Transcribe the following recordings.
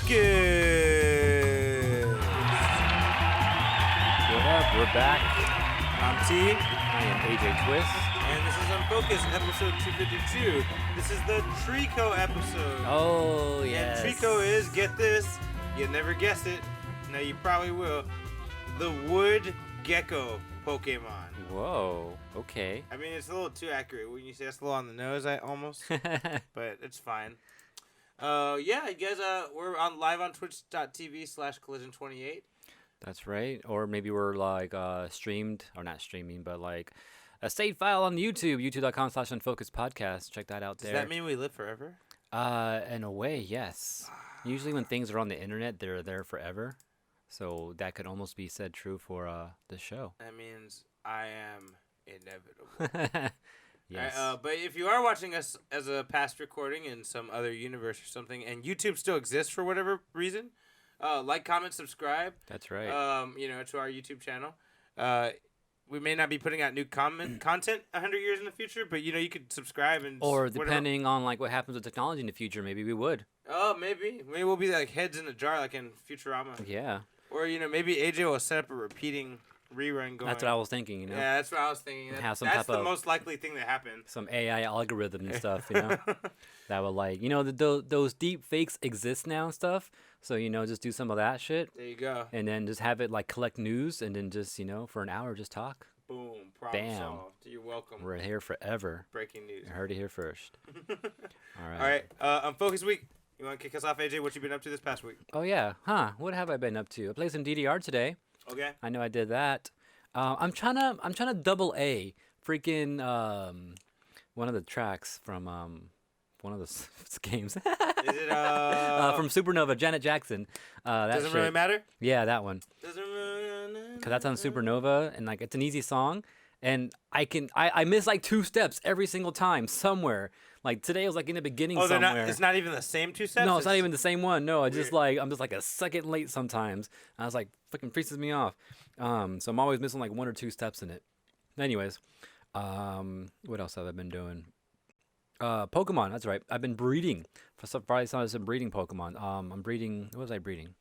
Unfocused. What up? We're back. I'm T, I am AJ Twist. and this is Unfocused, episode 252. This is the Trico episode. Oh, yes. And Trico is, get this, you never guessed it, now you probably will, the wood gecko Pokemon. Whoa. Okay. I mean, it's a little too accurate when you say it's a little on the nose, almost, but it's fine. Yeah, you guys, we're live on twitch.tv/collision28. That's right. Or maybe we're like streamed, or not streaming, but like a saved file on YouTube, youtube.com/Unfocused Podcast. Check that out there. Does that mean we live forever? In a way, yes. Usually when things are on the internet, they're there forever. So that could almost be said true for the show. That means I am inevitable. Yes. But if you are watching us as a past recording in some other universe or something, and YouTube still exists for whatever reason, like, comment, subscribe. That's right. To our YouTube channel. We may not be putting out new content 100 years in the future, but you could subscribe and. Or depending on like what happens with technology in the future, maybe we would. Oh, maybe we'll be like heads in a jar, like in Futurama. Yeah. Or maybe AJ will set up a repeating rerun going. That's what I was thinking, Yeah, that's what I was thinking. Have some that's type the of- most likely thing to happen. Some AI algorithm and stuff, that would like, those deep fakes exist now and stuff. So, just do some of that shit There you go. and then just have it like collect news and then just, for an hour, just talk. Boom. Problem Bam. solved. You're welcome. We're here forever. Breaking news. You heard it here first. All right. All right. Unfocused week. You want to kick us off, AJ? What you been up to this past week? Oh, yeah. Huh. What have I been up to? I played some DDR today. Okay. I know I did that. I'm trying to double A freaking one of the tracks from one of the games. Is it from Supernova, Janet Jackson. That doesn't shit. really matter? Yeah, that one. Doesn't really matter. Cause that's on Supernova, and like it's an easy song, and I miss like two steps every single time somewhere. Like today was like in the beginning Oh, somewhere. it's not even the same two steps? No, it's not even the same one. No, I'm just Weird. like a second late sometimes. I was like, fucking freezes me off. So I'm always missing like one or two steps in it. Anyways, what else have I been doing? Pokemon, that's right. I've been breeding. For surprise, I was breeding Pokemon. I'm breeding. What was I breeding?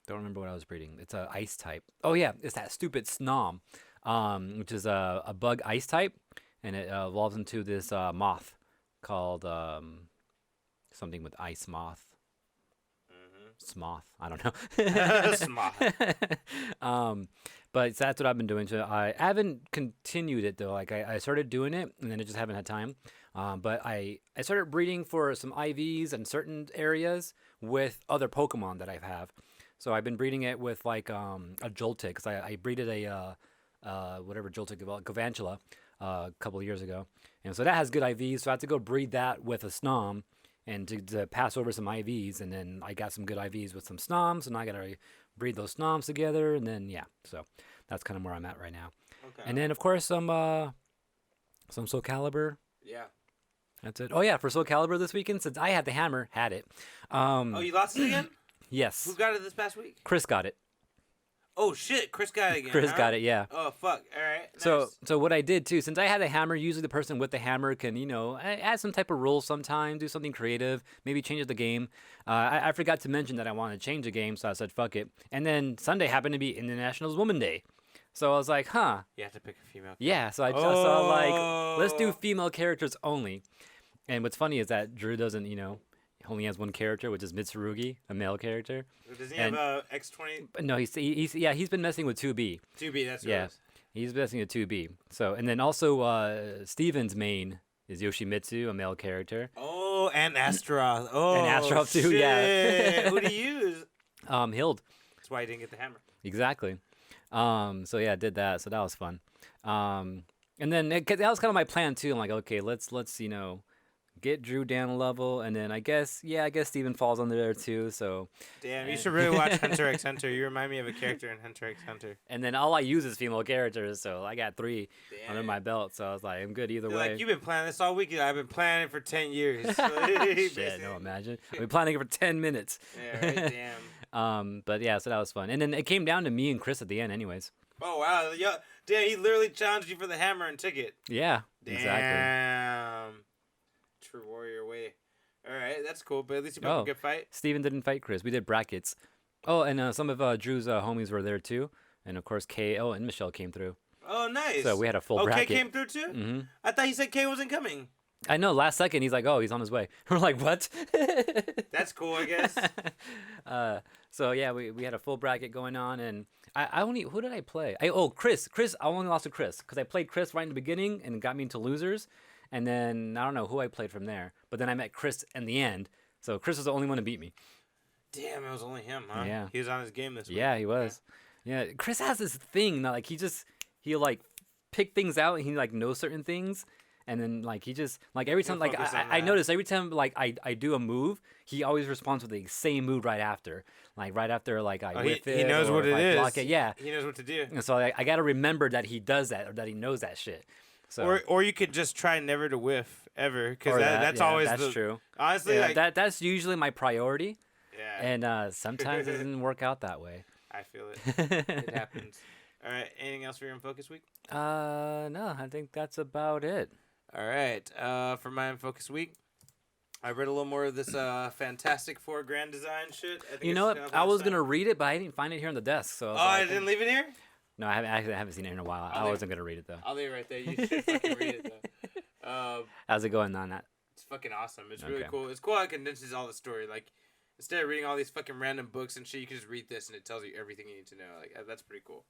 Don't remember what I was breeding. It's a ice type. Oh yeah, it's that stupid Snom, which is a bug ice type, and it evolves into this moth called something with ice moth. Smoth. I don't know. Smoth. But that's what I've been doing. So I haven't continued it though. Like I started doing it and then I just haven't had time. But I started breeding for some IVs in certain areas with other Pokemon that I have. So I've been breeding it with like a Joltik, because I breeded a whatever Joltik, Galvantula, a couple of years ago. And so that has good IVs. So I had to go breed that with a Snom and to pass over some IVs. And then I got some good IVs with some Snoms. And I got to breed those Snoms together. And then, yeah. So that's kind of where I'm at right now. Okay. And then, of course, some Soul Calibur. Yeah. That's it. Oh, yeah. For Soul Calibur this weekend, since I had the hammer, had it. You lost it again? Yes. Who got it this past week? Chris got it. Oh, shit. Chris got it again. Chris huh? got it, yeah. Oh, fuck. All right. So Nice. what I did too, since I had a hammer, usually the person with the hammer can, add some type of rules sometime, do something creative, maybe change the game. I forgot to mention that I wanted to change the game, so I said, fuck it. And then Sunday happened to be International Women's Day. So I was like, huh. You have to pick a female. Yeah, so I saw like, let's do female characters only. And what's funny is that Drew doesn't, only has one character, which is Mitsurugi, a male character. Does he And- have X20? But no, he's been messing with 2B. 2B, that's what Yeah, it is. he's messing with 2B. So, and then also Steven's main is Yoshimitsu, a male character. Oh, and Astaroth. Oh, And Astaroth too, shit. yeah. Who do you use? Hild. That's why he didn't get the hammer. Exactly. So yeah, I did that. So that was fun. And then that was kind of my plan too. I'm like, okay, let's get Drew down a level, and then I guess Steven falls under there too. So Damn, you should really watch Hunter x Hunter. You remind me of a character in Hunter x Hunter. and then all I use is female characters, so I got 3 Damn. under my belt. So I was like, I'm good either They're way. like, you've been planning this all week. I've been planning it for 10 years. Shit, no, imagine. I've been planning it for 10 minutes. Yeah, right, damn. But yeah, so that was fun. And then it came down to me and Chris at the end anyways. Oh, wow. Yo, damn, he literally challenged you for the hammer and took it. Yeah, Damn. exactly. True warrior way. All right, that's cool. But at least you put up Oh, a good fight. Steven didn't fight Chris. We did brackets. Oh, and some of Drew's homies were there too, and of course Kay. Oh, and Michelle came through. Oh, nice. So we had a full Kay bracket. came through too? Mm-hmm. I thought he said Kay wasn't coming. I know. Last second, he's like, "Oh, he's on his way." We're like, "What?" That's cool, I guess. So yeah, we had a full bracket going on, and I only who did I play? Chris. I only lost to Chris because I played Chris right in the beginning and it got me into losers, and then I don't know who I played from there. But then I met Chris in the end, so Chris was the only one to beat me. Damn, it was only him, huh? Yeah. He was on his game this week. Yeah, he was. Yeah, Chris has this thing that like he'll like pick things out and he like knows certain things. And then like he just like every time like I notice every time like I do a move, he always responds with the same move right after. Like right after like I whiff it. He knows or what if it I is. block it. Yeah. He knows what to do. And so I gotta remember that he does that or that he knows that shit. So Or you could just try never to whiff ever because or that's always that's true. Honestly, Yeah, like that's usually my priority. yeah, And sometimes it doesn't work out that way. I feel it. It happens. All right. Anything else for your Unfocused week? No, I think that's about it. All right. For my Unfocused week, I read a little more of this Fantastic Four grand design shit. I think You know it's what? kind of I was last gonna read it, but I didn't find it here on the desk. So time. was Oh, I like, didn't leave it here. No, I haven't seen it in a while. I leave- wasn't gonna read it though. I'll leave it right there. You should fucking read it though. How's it going on that? It's fucking awesome. It's really Okay. cool. It's cool how it condenses all the story. Like instead of reading all these fucking random books and shit, you can just read this and it tells you everything you need to know. Like that's pretty cool.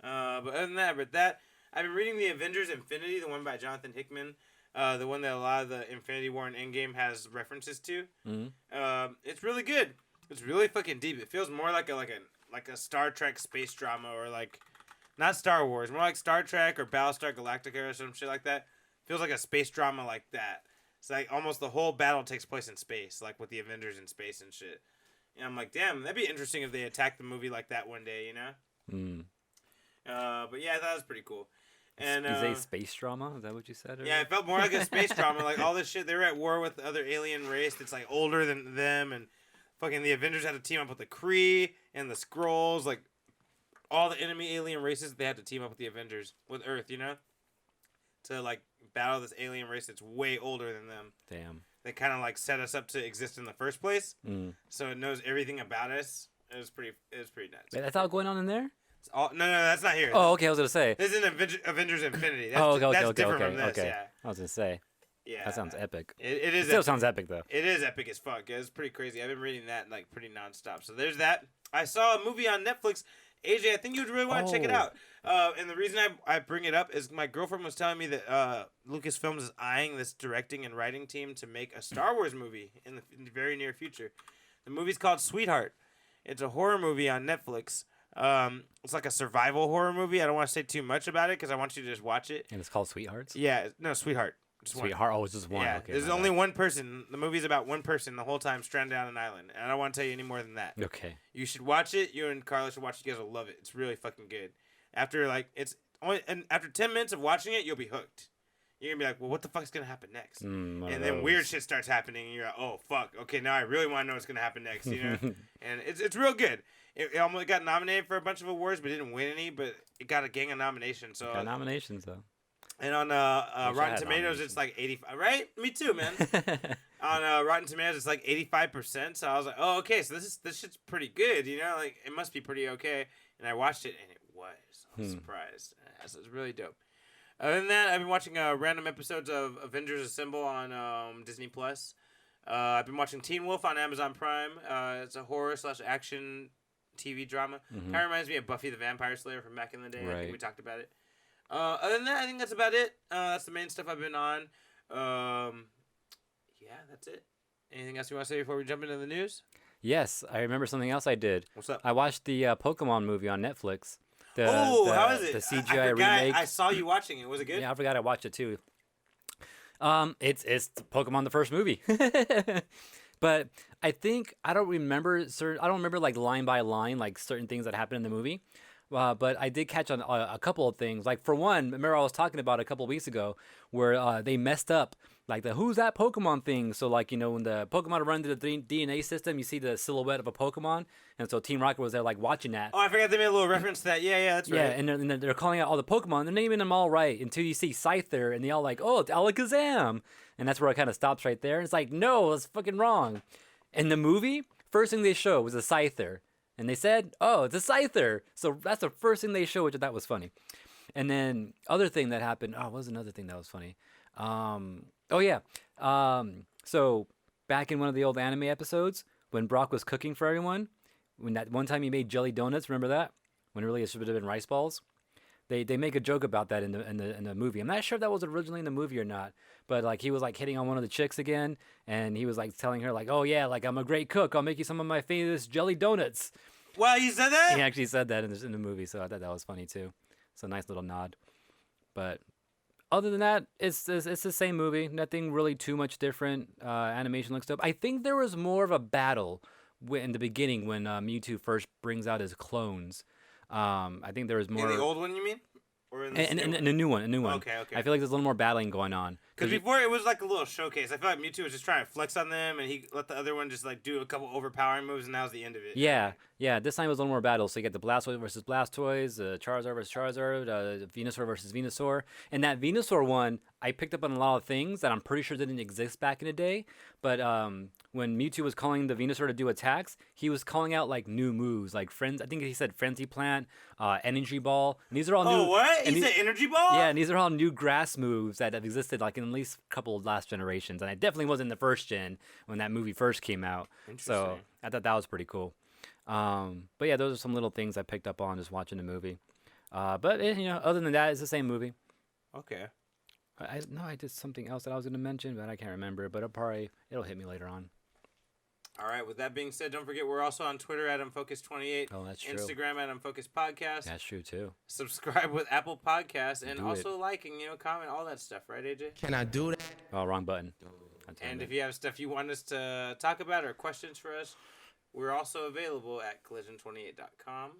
But other than that, I've been reading the Avengers Infinity, the one by Jonathan Hickman. The one that a lot of the Infinity War and Endgame has references to. Mm-hmm. It's really good. It's really fucking deep. It feels more like a Star Trek space drama or like not Star Wars, more like Star Trek or Battlestar Galactica or some shit like that. Feels like a space drama like that. It's like almost the whole battle takes place in space, like with the Avengers in space and shit. And I'm like, damn, that'd be interesting if they attacked the movie like that one day, you know? Mm. But yeah, I thought it was pretty cool. And Is it a space drama? Is that what you said? yeah, it felt more like a space drama. Like all this shit, they were at war with the other alien race that's like older than them, and fucking the Avengers had to team up with the Kree and the Skrulls, like all the enemy alien races. They had to team up with the Avengers, with Earth, you know, to like battle this alien race that's way older than them. Damn. They kind of like set us up to exist in the first place, Mm. so it knows everything about us. It was pretty nuts. Wait, that's all going on in there? It's all, no, that's not here. Oh, okay. I was gonna say. This is an Avengers Infinity. That's, Okay. that's different from this. Okay. Yeah. I was gonna say. Yeah. That sounds epic. It It is. still epic. sounds epic though. It is epic as fuck. It's pretty crazy. I've been reading that like pretty nonstop. So there's that. I saw a movie on Netflix. AJ, I think you would really want to check it Oh. out. And the reason I bring it up is my girlfriend was telling me that Lucasfilms is eyeing this directing and writing team to make a Star Wars movie in the very near future. The movie's called Sweetheart. It's a horror movie on Netflix. It's like a survival horror movie. I don't want to say too much about it because I want you to just watch it. And it's called Sweethearts. Yeah, no, Sweetheart. Just one. Sweetheart. Oh, it's just one. Yeah, Okay. there's my only bad. one person. The movie's about one person the whole time stranded on an island. And I don't want to tell you any more than that. Okay. You should watch it. You and Carla should watch it. You guys will love it. It's really fucking good. After 10 minutes of watching it, you'll be hooked. You're gonna be like, well, what the fuck's gonna happen next? One of And then weird those. shit starts happening, and you're like, oh fuck, okay, now I really want to know what's gonna happen next, you know? And it's real good. It almost got nominated for a bunch of awards, but didn't win any. But it got a gang of nominations. So Got nominations though. and on Wish I Rotten had Tomatoes, it's like 85. Right? Me too, man. On Rotten Tomatoes, it's like 85%. So I was like, oh, okay, so this shit's pretty good, you know? Like it must be pretty okay. And I watched it, and it was. I was surprised. So it's really dope. Other than that, I've been watching random episodes of Avengers Assemble on Disney Plus. I've been watching Teen Wolf on Amazon Prime. It's a horror/action TV drama. Mhm. Kind of reminds me of Buffy the Vampire Slayer from back in the day. I Right. think we talked about it. Other than that, I think that's about it. That's the main stuff I've been on. Yeah, that's it. Anything else you want to say before we jump into the news? Yes, I remember something else I did. What's up? I watched the Pokemon movie on Netflix. The, How is it? The I CGI forgot. remake. I saw you watching it. Was it good? Yeah, I forgot I watched it too. It's Pokemon the first movie, but I think I don't remember like line by line like certain things that happened in the movie. But I did catch on a couple of things. Like for one, remember I was talking about a couple of weeks ago where they messed up like the who's that Pokemon thing. So like, when the Pokemon run through the DNA system, you see the silhouette of a Pokemon, and so Team Rocket was there like watching that. Oh, I forgot they made a little reference to that. Yeah, that's right. Yeah, and they're calling out all the Pokemon. They're naming them all right until you see Scyther, and they all like, oh, it's Alakazam, and that's where it kind of stops right there. And it's like, no, it's fucking wrong. In the movie, first thing they show was a Scyther, and they said, oh, it's a Scyther. So that's the first thing they showed, which I thought was funny. And then other thing that happened. Oh, what was another thing that was funny? Oh yeah. So back in one of the old anime episodes, when Brock was cooking for everyone, when that one time he made jelly donuts, remember that? When really it should have been rice balls. They make a joke about that in the movie. I'm not sure if that was originally in the movie or not, but like he was like hitting on one of the chicks again, and he was like telling her like, oh yeah, like I'm a great cook. I'll make you some of my famous jelly donuts. Wow, he said that? He actually said that in the movie, so I thought that was funny too. It's a nice little nod. But other than that, it's the same movie. Nothing really too much different. Animation looks dope. I think there was more of a battle in the beginning when Mewtwo first brings out his clones. I think there was more. In the old one, you mean? Or in a new one, Okay. I feel like there's a little more battling going on. Because before it was like a little showcase. I feel like Mewtwo was just trying to flex on them, and he let the other one just like do a couple overpowering moves, and that was the end of it. Yeah. This time it was a little more battle. So you get the Blastoise versus Blastoise, Charizard versus Charizard, Venusaur versus Venusaur. And that Venusaur one, I picked up on a lot of things that I'm pretty sure didn't exist back in the day. But when Mewtwo was calling the Venusaur to do attacks, he was calling out like new moves, like friends. I think he said Frenzy Plant, Energy Ball, and these are all new. Oh, what? He said Energy Ball? Yeah, and these are all new grass moves that have existed like in at least a couple of last generations, and I definitely wasn't in the first gen when that movie first came out. So I thought that was pretty cool. But yeah, those are some little things I picked up on just watching the movie. But other than that, it's the same movie. Okay. I did something else that I was going to mention, but I can't remember. But it'll hit me later on. All right. With that being said, don't forget we're also on Twitter at Unfocused28. Oh, that's true. Instagram at Unfocused Podcast. That's true too. Subscribe with Apple Podcasts and Do also liking, comment, all that stuff, right, AJ? Can I do that? Oh, wrong button. And if you have stuff you want us to talk about or questions for us, we're also available at collision28.com.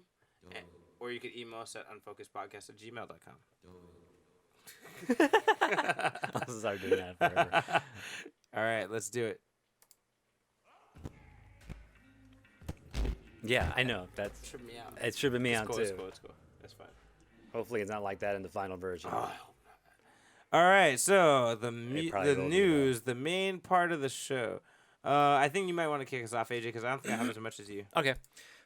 Or you can email us at unfocusedpodcast@gmail.com. I'll start doing that forever. All right, let's do it. Yeah, I know. That's Tripped me out. it's tripping me out It's too. cool. That's fine. Hopefully, it's not like that in the final version. Oh, I hope not. All right, so the probably will be news, the main part of the show. I think you might want to kick us off, AJ, because I don't think I have as much as you. Okay.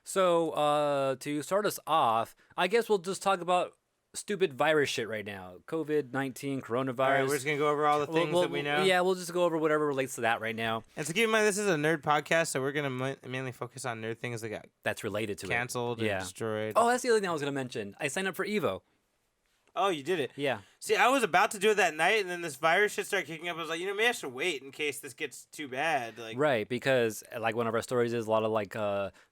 So, to start us off, I guess we'll just talk about stupid virus shit right now. COVID-19, coronavirus. All right, we're just going to go over all the things that we know. Yeah, we'll just go over whatever relates to that right now. And to keep in mind, this is a nerd podcast, so we're going to mainly focus on nerd things that got That's related to canceled it. and destroyed. Oh, that's the other thing I was going to mention. I signed up for Evo. Oh, you did it. Yeah. See, I was about to do it that night, and then this virus shit started kicking up. I was like, maybe I should wait in case this gets too bad. Like, Right, because like one of our stories is a lot of like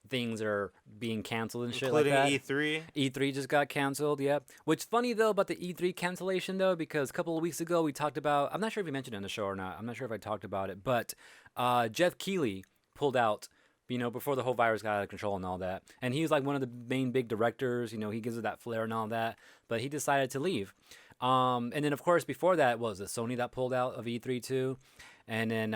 things are being canceled and shit like that. Including E3. E3 just got canceled, yep. What's funny though about the E3 cancellation though, because a couple of weeks ago we talked about, I'm not sure if we mentioned it on the show or not. I'm not sure if I talked about it, but Jeff Keighley pulled out, before the whole virus got out of control and all that. And he was like one of the main big directors, he gives it that flair and all that, but he decided to leave. And then of course before that was it Sony that pulled out of E3 too. And then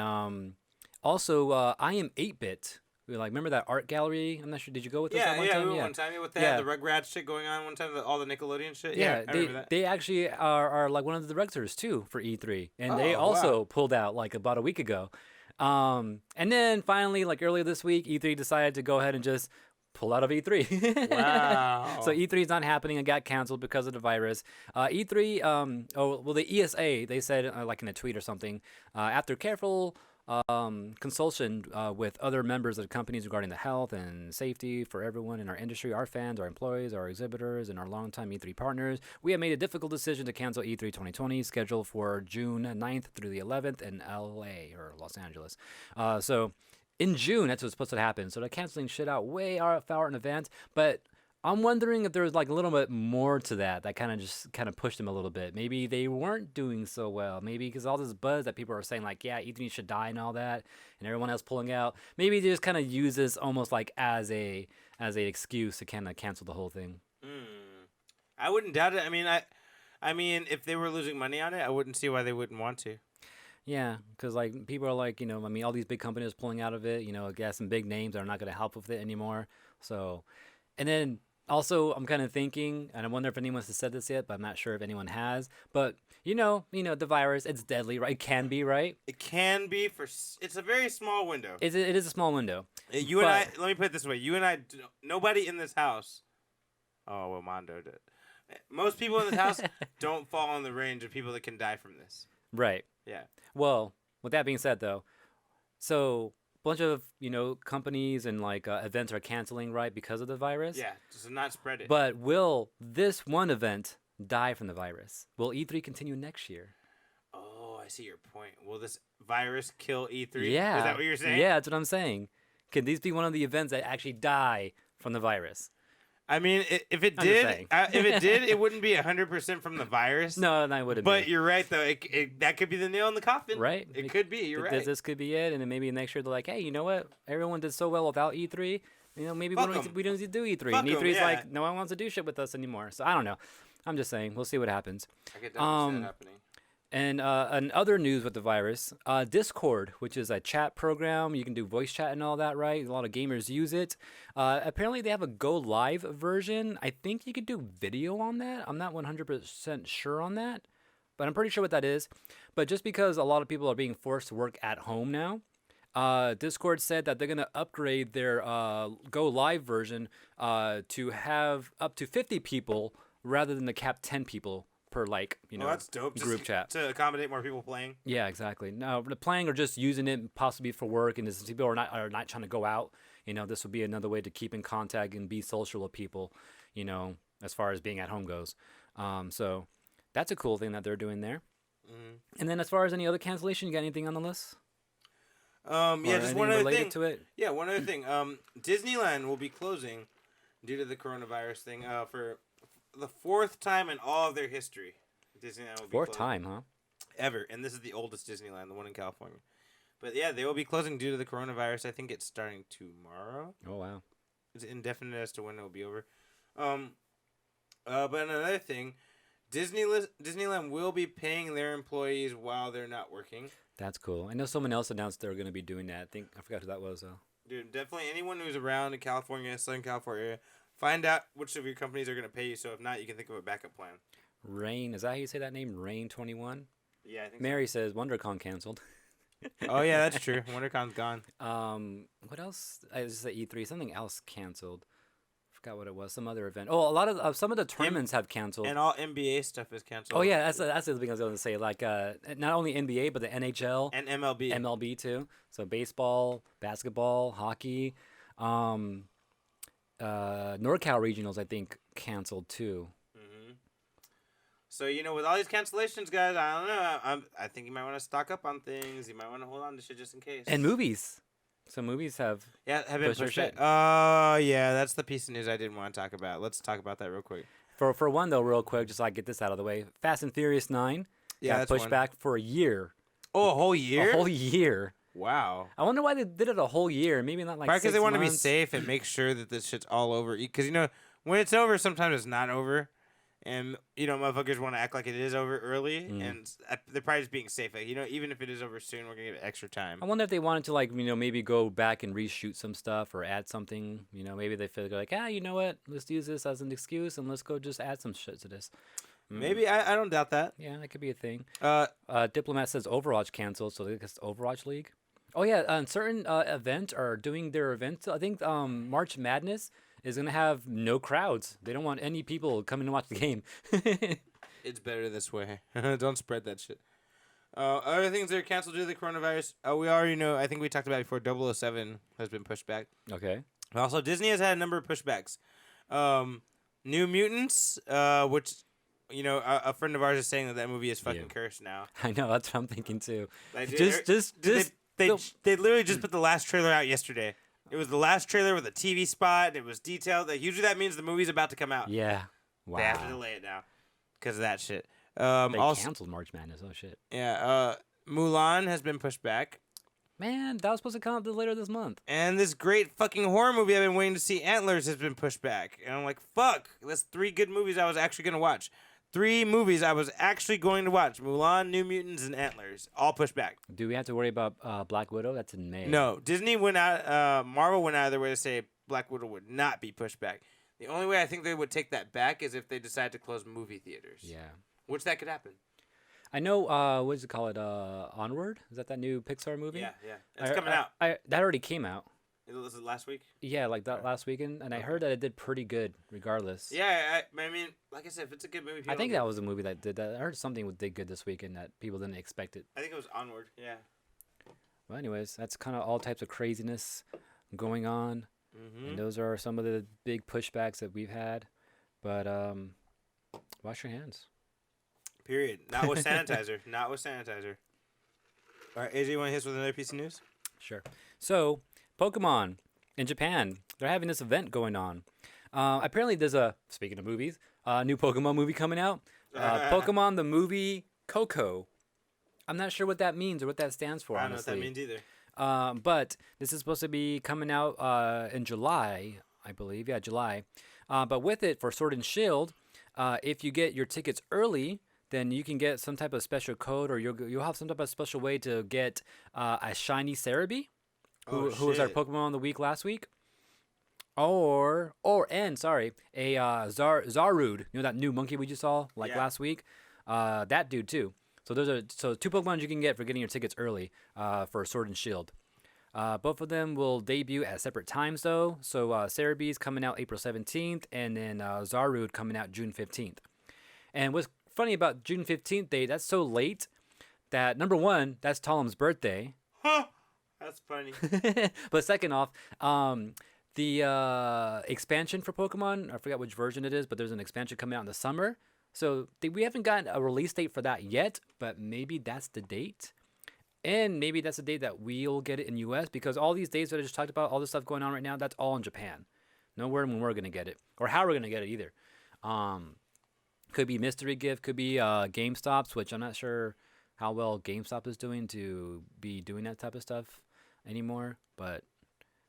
also I Am 8-Bit. Remember that art gallery? I'm not sure. Did you go with us that one time? We went one time. They had the Rugrats shit going on one time, all the Nickelodeon shit. Yeah, I remember that. They actually are like one of the directors too for E3. And they also pulled out like about a week ago. And then finally, like earlier this week, E3 decided to go ahead and just pull out of E3. Wow. So E3 is not happening and got canceled because of the virus. E3, the ESA, they said like in a tweet or something, after careful consultation with other members of the companies regarding the health and safety for everyone in our industry, our fans, our employees, our exhibitors, and our longtime E3 partners, we have made a difficult decision to cancel E3 2020, scheduled for June 9th through the 11th in LA or Los Angeles. So in June, that's what's supposed to happen. So they're canceling shit out way far in advance, but I'm wondering if there's like a little bit more to that kind of pushed them a little bit. Maybe they weren't doing so well. Maybe because all this buzz that people are saying like, yeah, E3 should die and all that, and everyone else pulling out. Maybe they just kind of use this almost like as a excuse to kind of cancel the whole thing. I wouldn't doubt it. I mean, if they were losing money on it, I wouldn't see why they wouldn't want to. Yeah, because like people are like, I mean, all these big companies pulling out of it. Got some big names that are not going to help with it anymore. So, and then also I'm kind of thinking, and I wonder if anyone's said this yet, but I'm not sure if anyone has. But the virus, it's deadly, right? It can be, right? It can be it's a very small window. It is a small window. You and I, let me put it this way: you and I, nobody in this house. Oh, well, Mondo did. Most people in this house don't fall in the range of people that can die from this. Right. Yeah. Well, with that being said, though, so a bunch of companies and like events are canceling, right, because of the virus. Yeah, just to not spread it. But will this one event die from the virus? Will E3 continue next year? Oh, I see your point. Will this virus kill E3? Yeah. Is that what you're saying? Yeah, that's what I'm saying. Can these be one of the events that actually die from the virus? I mean, if it did, it wouldn't be 100% from the virus. No, it wouldn't. But you're right, though. That could be the nail in the coffin. Right. It could be. You're right. This could be it, and then maybe next year they're like, hey, you know what? Everyone did so well without E3. Maybe we don't need to do E3. Fuck and E3's yeah. like, no one wants to do shit with us anymore. So I don't know. I'm just saying. We'll see what happens. I could definitely see that happening. And other news with the virus, Discord, which is a chat program. You can do voice chat and all that, right? A lot of gamers use it. Apparently, they have a Go Live version. I think you could do video on that. I'm not 100% sure on that, but I'm pretty sure what that is. But just because a lot of people are being forced to work at home now, Discord said that they're going to upgrade their Go Live version to have up to 50 people rather than the cap 10 people per that's dope. Group chat to accommodate more people playing. Yeah, exactly. No, the playing or just using it possibly for work, and since people are not trying to go out, this would be another way to keep in contact and be social with people, as far as being at home goes. So that's a cool thing that they're doing there. Mm-hmm. And then as far as any other cancellation, you got anything on the list? Just one other thing. To it? Yeah, one other thing. Disneyland will be closing due to the coronavirus thing for the fourth time in all of their history. Disneyland will be fourth closing. Time, huh? Ever. And this is the oldest Disneyland, the one in California. But yeah, they will be closing due to the coronavirus. I think it's starting tomorrow. Oh, wow. It's indefinite as to when it will be over. But another thing, Disneyland will be paying their employees while they're not working. That's cool. I know someone else announced they were going to be doing that. I forgot who that was, though. Dude, definitely anyone who's around in California, Southern California, find out which of your companies are going to pay you. So if not, you can think of a backup plan. Rain, is that how you say that name? Rain 21? Yeah, I think Mary says WonderCon canceled. Oh yeah, that's true. WonderCon's gone. What else? I was just at E3. Something else canceled. Forgot what it was. Some other event. Oh, a lot of some of the tournaments have canceled. And all NBA stuff is canceled. Oh yeah, that's the other thing I was going to say. Like not only NBA but the NHL and MLB. MLB too. So baseball, basketball, hockey. NorCal regionals I think canceled too. So, with all these cancellations, guys, I don't know. I think you might want to stock up on things. You might want to hold on to shit just in case. And movies. Some movies have been pushed back. Oh, yeah, that's the piece of news I didn't want to talk about. Let's talk about that real quick. For one, though, real quick, just so I get this out of the way. Fast and Furious 9 got pushed back for a year. Oh, a whole year? A whole year. Wow. I wonder why they did it a whole year. Maybe not like 6 months. Probably because they want to be safe and make sure that this shit's all over. Because, when it's over, sometimes it's not over. And, motherfuckers want to act like it is over early. And they're probably just being safe. Like, even if it is over soon, we're going to give it extra time. I wonder if they wanted to, maybe go back and reshoot some stuff or add something. Maybe they feel like, you know what? Let's use this as an excuse and let's go just add some shit to this. Maybe. I don't doubt that. Yeah, that could be a thing. Diplomat says Overwatch canceled, so I guess Overwatch League. Oh, yeah. Certain events are doing their events. I think March Madness is going to have no crowds. They don't want any people coming to watch the game. It's better this way. Don't spread that shit. Other things that are canceled due to the coronavirus. We already know, I think we talked about it before, 007 has been pushed back. Okay. Also, Disney has had a number of pushbacks. New Mutants, which, a friend of ours is saying that movie is fucking cursed now. I know, that's what I'm thinking too. Like, They literally just put the last trailer out yesterday. It was the last trailer with a TV spot, and it was detailed. Like, usually that means the movie's about to come out. Yeah. Wow. They have to delay it now because of that shit. They canceled March Madness. Oh, shit. Yeah. Mulan has been pushed back. Man, that was supposed to come out later this month. And this great fucking horror movie I've been waiting to see, Antlers, has been pushed back. And I'm like, fuck. That's 3 good movies I was actually going to watch. 3 movies I was actually going to watch: Mulan, New Mutants, and Antlers, all pushed back. Do we have to worry about Black Widow? That's in May. No, Disney went out. Marvel went out of their way to say Black Widow would not be pushed back. The only way I think they would take that back is if they decide to close movie theaters. Yeah. Which that could happen. I know. What does it call it? Onward? Is that new Pixar movie? Yeah. It's coming out. That already came out. Was it last week? Yeah, like that last weekend, and I heard that it did pretty good, regardless. Yeah, I mean, like I said, if it's a good movie, I think that was a movie that did that. I heard something did good this weekend that people didn't expect it. I think it was Onward. Yeah. Well, anyways, that's kind of all types of craziness going on, and those are some of the big pushbacks that we've had. But wash your hands. Period. Not with sanitizer. Not with sanitizer. All right, AJ, you want to hit us with another piece of news? Sure. So, Pokemon in Japan, they're having this event going on. Apparently, there's speaking of movies, new Pokemon movie coming out. Pokemon the movie Coco. I'm not sure what that means or what that stands for, I don't honestly. know what that means either. But this is supposed to be coming out in July, I believe. Yeah, July. But with it, for Sword and Shield, if you get your tickets early, then you can get some type of special code, or you'll have some type of special way to get a shiny Cerebi, who was our Pokemon of the week last week, a Zarude. You know that new monkey we just saw last week, that dude too. So those are 2 Pokemon you can get for getting your tickets early for Sword and Shield. Both of them will debut at separate times though. So Cerebi is coming out April 17th, and then Zarude coming out June 15th. And what's funny about June 15th date, that's so late that, number one, that's Talam's birthday. Huh. That's funny. But second off, the expansion for Pokemon, I forgot which version it is, but there's an expansion coming out in the summer. So we haven't gotten a release date for that yet, but maybe that's the date. And maybe that's the date that we'll get it in U.S. because all these dates that I just talked about, all this stuff going on right now, that's all in Japan. Nowhere when we're going to get it or how we're going to get it either. Could be mystery gift, could be GameStop's, which I'm not sure how well GameStop is doing to be doing that type of stuff anymore, but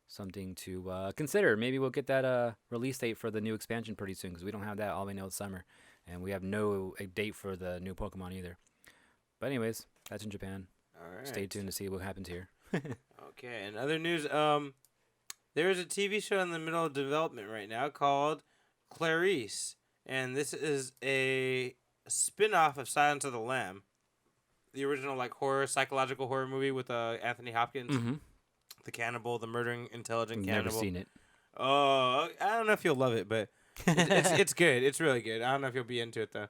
something to consider. Maybe we'll get that release date for the new expansion pretty soon because we don't have that. All we know is summer, and we have no date for the new Pokemon either. But anyways, that's in Japan. All right. Stay tuned to see what happens here. Okay, in other news, there is a TV show in the middle of development right now called Clarice. And this is a spin-off of Silence of the Lamb, the original psychological horror movie with Anthony Hopkins, the cannibal, the murdering intelligent cannibal. Never seen it. Oh, I don't know if you'll love it, but it's good. It's really good. I don't know if you'll be into it though.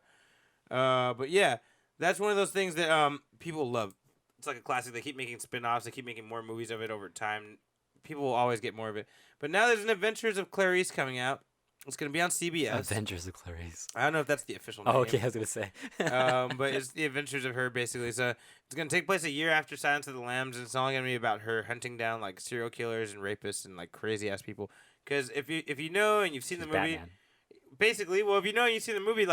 But yeah, that's one of those things that people love. It's like a classic. They keep making spin-offs. They keep making more movies of it over time. People will always get more of it. But now there's an Adventures of Clarice coming out. It's going to be on CBS. Adventures of Clarice. I don't know if that's the official name. Oh, okay, I was going to say. But it's the adventures of her, basically. So it's going to take place a year after Silence of the Lambs, and it's only going to be about her hunting down, serial killers and rapists and, crazy-ass people. Because if you know and you've seen the movie... Batman. Basically, well, if you know and you've seen the movie,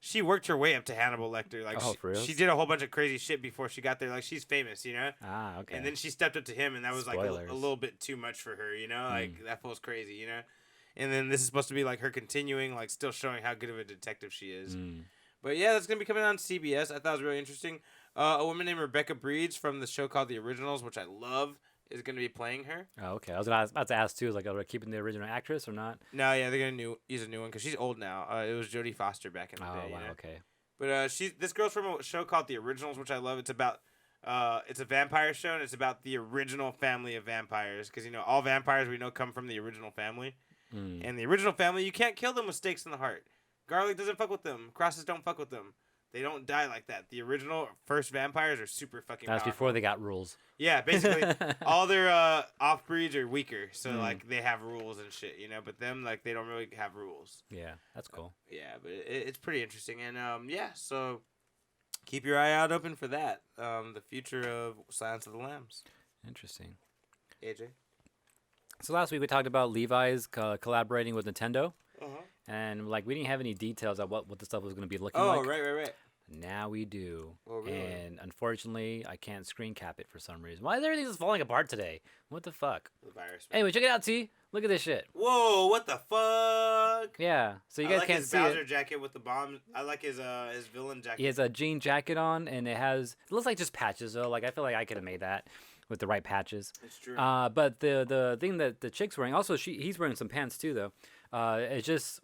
she worked her way up to Hannibal Lecter. For real? She did a whole bunch of crazy shit before she got there. She's famous, you know? Ah, okay. And then she stepped up to him, and that was, a Spoilers. little bit too much for her, you know? That fool's crazy, you know? And then this is supposed to be her continuing, still showing how good of a detective she is. But yeah, that's gonna be coming on CBS. I thought it was really interesting. A woman named Rebecca Breeds from the show called The Originals, which I love, is gonna be playing her. Oh, okay. I was about to ask too, are they keeping the original actress or not? No, yeah, they're gonna use a new one because she's old now. It was Jodie Foster back in the day. Oh, wow, you know? okay. But this girl's from a show called The Originals, which I love. It's about it's a vampire show, and it's about the original family of vampires because all vampires we know come from the original family. And the original family, you can't kill them with stakes in the heart. Garlic doesn't fuck with them. Crosses don't fuck with them. They don't die like that. The original first vampires are super fucking powerful. That's before they got rules. Yeah, basically, all their off-breeds are weaker. So, they have rules and shit, But them, they don't really have rules. Yeah, that's cool. Yeah, but it's pretty interesting. And, so keep your eye out open for that. The future of Silence of the Lambs. Interesting. AJ? So last week we talked about Levi's collaborating with Nintendo, Uh-huh. and we didn't have any details on what the stuff was going to be looking Oh, like. right. Now we do. Oh, really? And unfortunately, I can't screen cap it for some reason. Why is everything just falling apart today? What the fuck? The virus. Man. Anyway, check it out, T. Look at this shit. Whoa! What the fuck? Yeah. So you I guys like can't his see Bowser it. jacket with the bomb. I like his villain jacket. He has a jean jacket on, and it looks like just patches though. Like I feel like I could have made that with the right patches. It's true. But the thing that the chick's wearing, also he's wearing some pants too though. It's just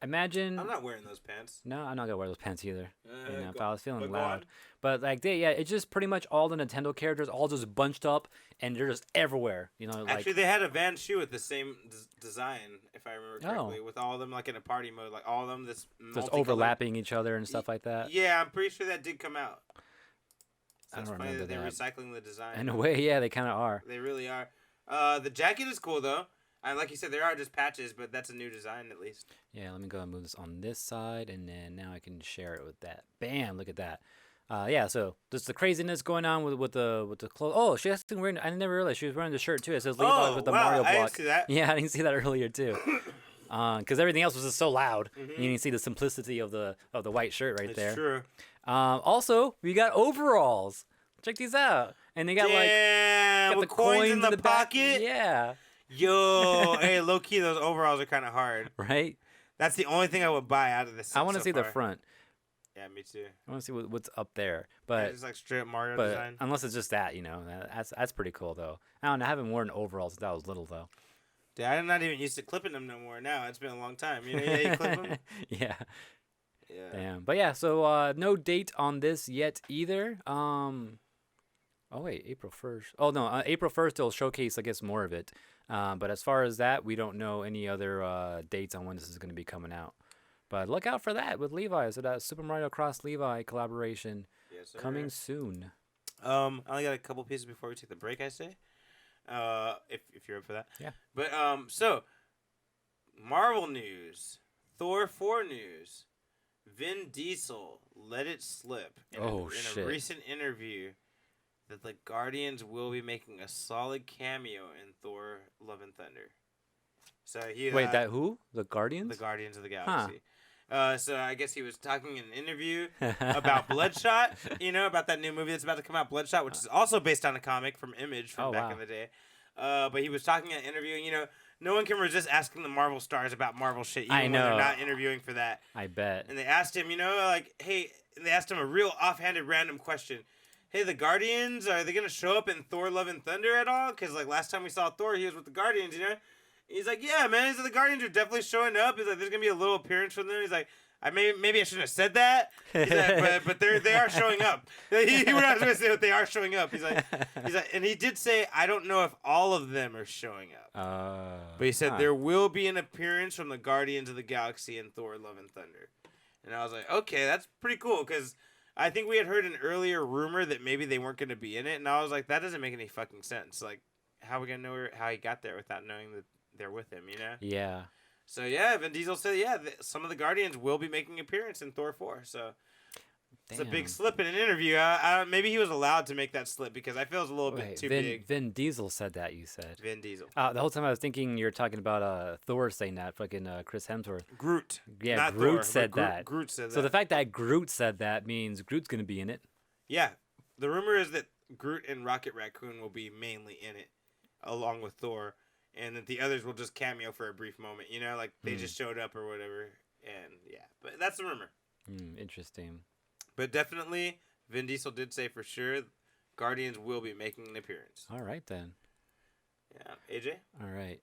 imagine. I'm not wearing those pants. No, I'm not gonna wear those pants either. If I was feeling go loud. on. But like it's just pretty much all the Nintendo characters all just bunched up, and they're just everywhere. You know, like Actually, they had a Van shoe with the same design, if I remember correctly, with all of them like in a party mode, like all of them this just overlapping each other and stuff like that. Yeah, I'm pretty sure that did come out. So I it's don't funny remember that they're that. recycling the design. In a way, yeah, they kind of are. They really are. The jacket is cool though. And like you said, there are just patches, but that's a new design at least. Yeah, let me go and move this on this side, and then now I can share it with that. Bam! Look at that. Yeah, so just the craziness going on with the clothes. Oh, she has wearing. I never realized she was wearing the shirt too. It says Levi's with the Mario block. I didn't see that. Yeah, I didn't see that earlier too. Because everything else was just so loud. You didn't see the simplicity of the white shirt right there. It's true. Also, we got overalls. Check these out, and they got Damn, got with the coins in the back. pocket. Yeah. Yo, hey, low key, those overalls are kind of hard. Right. That's the only thing I would buy out of this. I want to so see the far. front. Yeah, me too. I want to see what's up there, Yeah, but it's like straight Mario but design. unless it's just that, that's pretty cool though. I don't know. I haven't worn overalls since I was little though. Dude, I'm not even used to clipping them no more. Now it's been a long time. You know, yeah, you clip them. Yeah. Yeah. Damn. But yeah, so no date on this yet either. Oh wait, April 1st. Oh no, April 1st they'll showcase I guess more of it. But as far as that, we don't know any other dates on when this is going to be coming out. But look out for that with Levi. So that Super Mario Cross Levi collaboration Yes, sir. coming soon. I only got a couple pieces before we take the break. I say, if you're up for that. Yeah. But so Marvel news, Thor 4 news, Vin Diesel let it slip in a recent interview that the Guardians will be making a solid cameo in Thor: Love and Thunder. So he Wait, that who? The Guardians? the Guardians of the Galaxy. So I guess he was talking in an interview about Bloodshot, about that new movie that's about to come out, Bloodshot, which is also based on a comic from Image from back in the day. But he was talking in an interview, no one can resist asking the Marvel stars about Marvel shit, even when they're not interviewing for that. I bet. And they asked him, hey, they asked him a real offhanded random question. Hey, the Guardians, are they going to show up in Thor: Love and Thunder at all? Because, last time we saw Thor, he was with the Guardians, He's like, yeah, man. He's like, the Guardians are definitely showing up. He's like, there's going to be a little appearance from them. He's like, maybe I shouldn't have said that. He's like, but they are showing up. He went out to say that they are showing up. He's like, and he did say, I don't know if all of them are showing up. But he said there will be an appearance from the Guardians of the Galaxy in Thor: Love and Thunder. And I was like, okay, that's pretty cool, because I think we had heard an earlier rumor that maybe they weren't going to be in it, and I was like, that doesn't make any fucking sense. Like, how are we going to know how he got there without knowing that they're with him, Yeah. So, yeah, Vin Diesel said, some of the Guardians will be making an appearance in Thor 4, so it's a big slip in an interview. Maybe he was allowed to make that slip, because I feel it's a little bit too big. Vin Diesel said that, you said. Vin Diesel. The whole time I was thinking you were talking about Thor saying that, fucking Chris Hemsworth. Groot. Yeah, Not Groot Thor, said that. Groot said that. So the fact that Groot said that means Groot's going to be in it. Yeah. The rumor is that Groot and Rocket Raccoon will be mainly in it, along with Thor, and that the others will just cameo for a brief moment, they just showed up or whatever, and yeah. But that's the rumor. Interesting. But definitely, Vin Diesel did say for sure Guardians will be making an appearance. All right, then. Yeah. AJ? All right.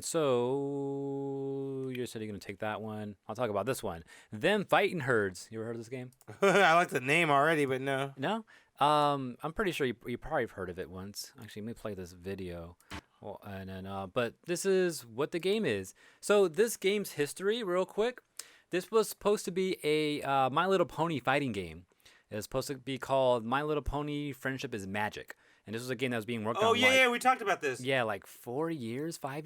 So you said you're going to take that one. I'll talk about this one. Them Fighting Herds. You ever heard of this game? I like the name already, but no. No? I'm pretty sure you probably have heard of it once. Actually, let me play this video. Well, and then, but this is what the game is. So this game's history, real quick. This was supposed to be a My Little Pony fighting game. It was supposed to be called My Little Pony Friendship is Magic. And this was a game that was being worked on. Oh, yeah, we talked about this. Yeah, 5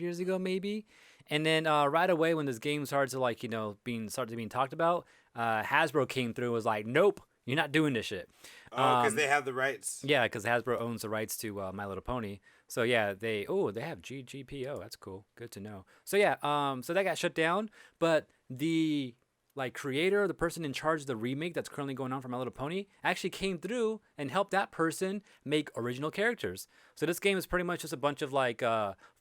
years ago, maybe. And then right away when this game started to being talked about, Hasbro came through and was like, nope, you're not doing this shit. Oh, because they have the rights. Yeah, because Hasbro owns the rights to My Little Pony. So yeah, they have GGPO. That's cool. Good to know. So yeah, so that got shut down. But the like creator, the person in charge of the remake that's currently going on for My Little Pony, actually came through and helped that person make original characters. So this game is pretty much just a bunch of like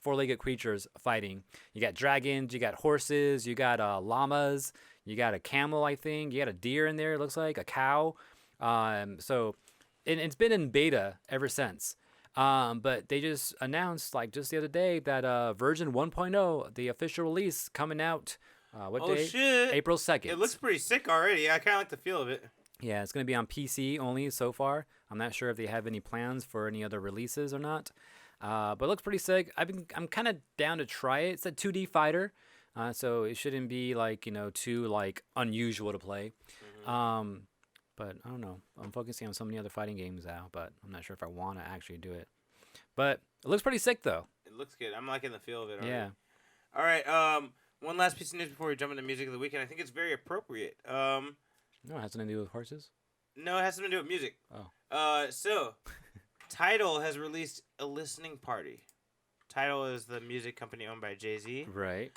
four-legged creatures fighting. You got dragons, you got horses, you got llamas, you got a camel, I think, you got a deer in there. It looks like a cow. So it's been in beta ever since. But they just announced like just the other day that version 1.0, the official release, coming out. What day? Shit. April 2nd. It looks pretty sick already. I kind of like the feel of it. Yeah, it's going to be on PC only so far. I'm not sure if they have any plans for any other releases or not. But it looks pretty sick. I'm kind of down to try it. It's a 2D fighter, so it shouldn't be like, too like unusual to play. Mm-hmm. But I don't know. I'm focusing on so many other fighting games now, but I'm not sure if I want to actually do it. But it looks pretty sick though. It looks good. I'm liking the feel of it already. Yeah. All right. One last piece of news before we jump into music of the week, and I think it's very appropriate. No, it has nothing to do with horses? No, it has something to do with music. Oh. So, Tidal has released a listening party. Tidal is the music company owned by Jay-Z. Right.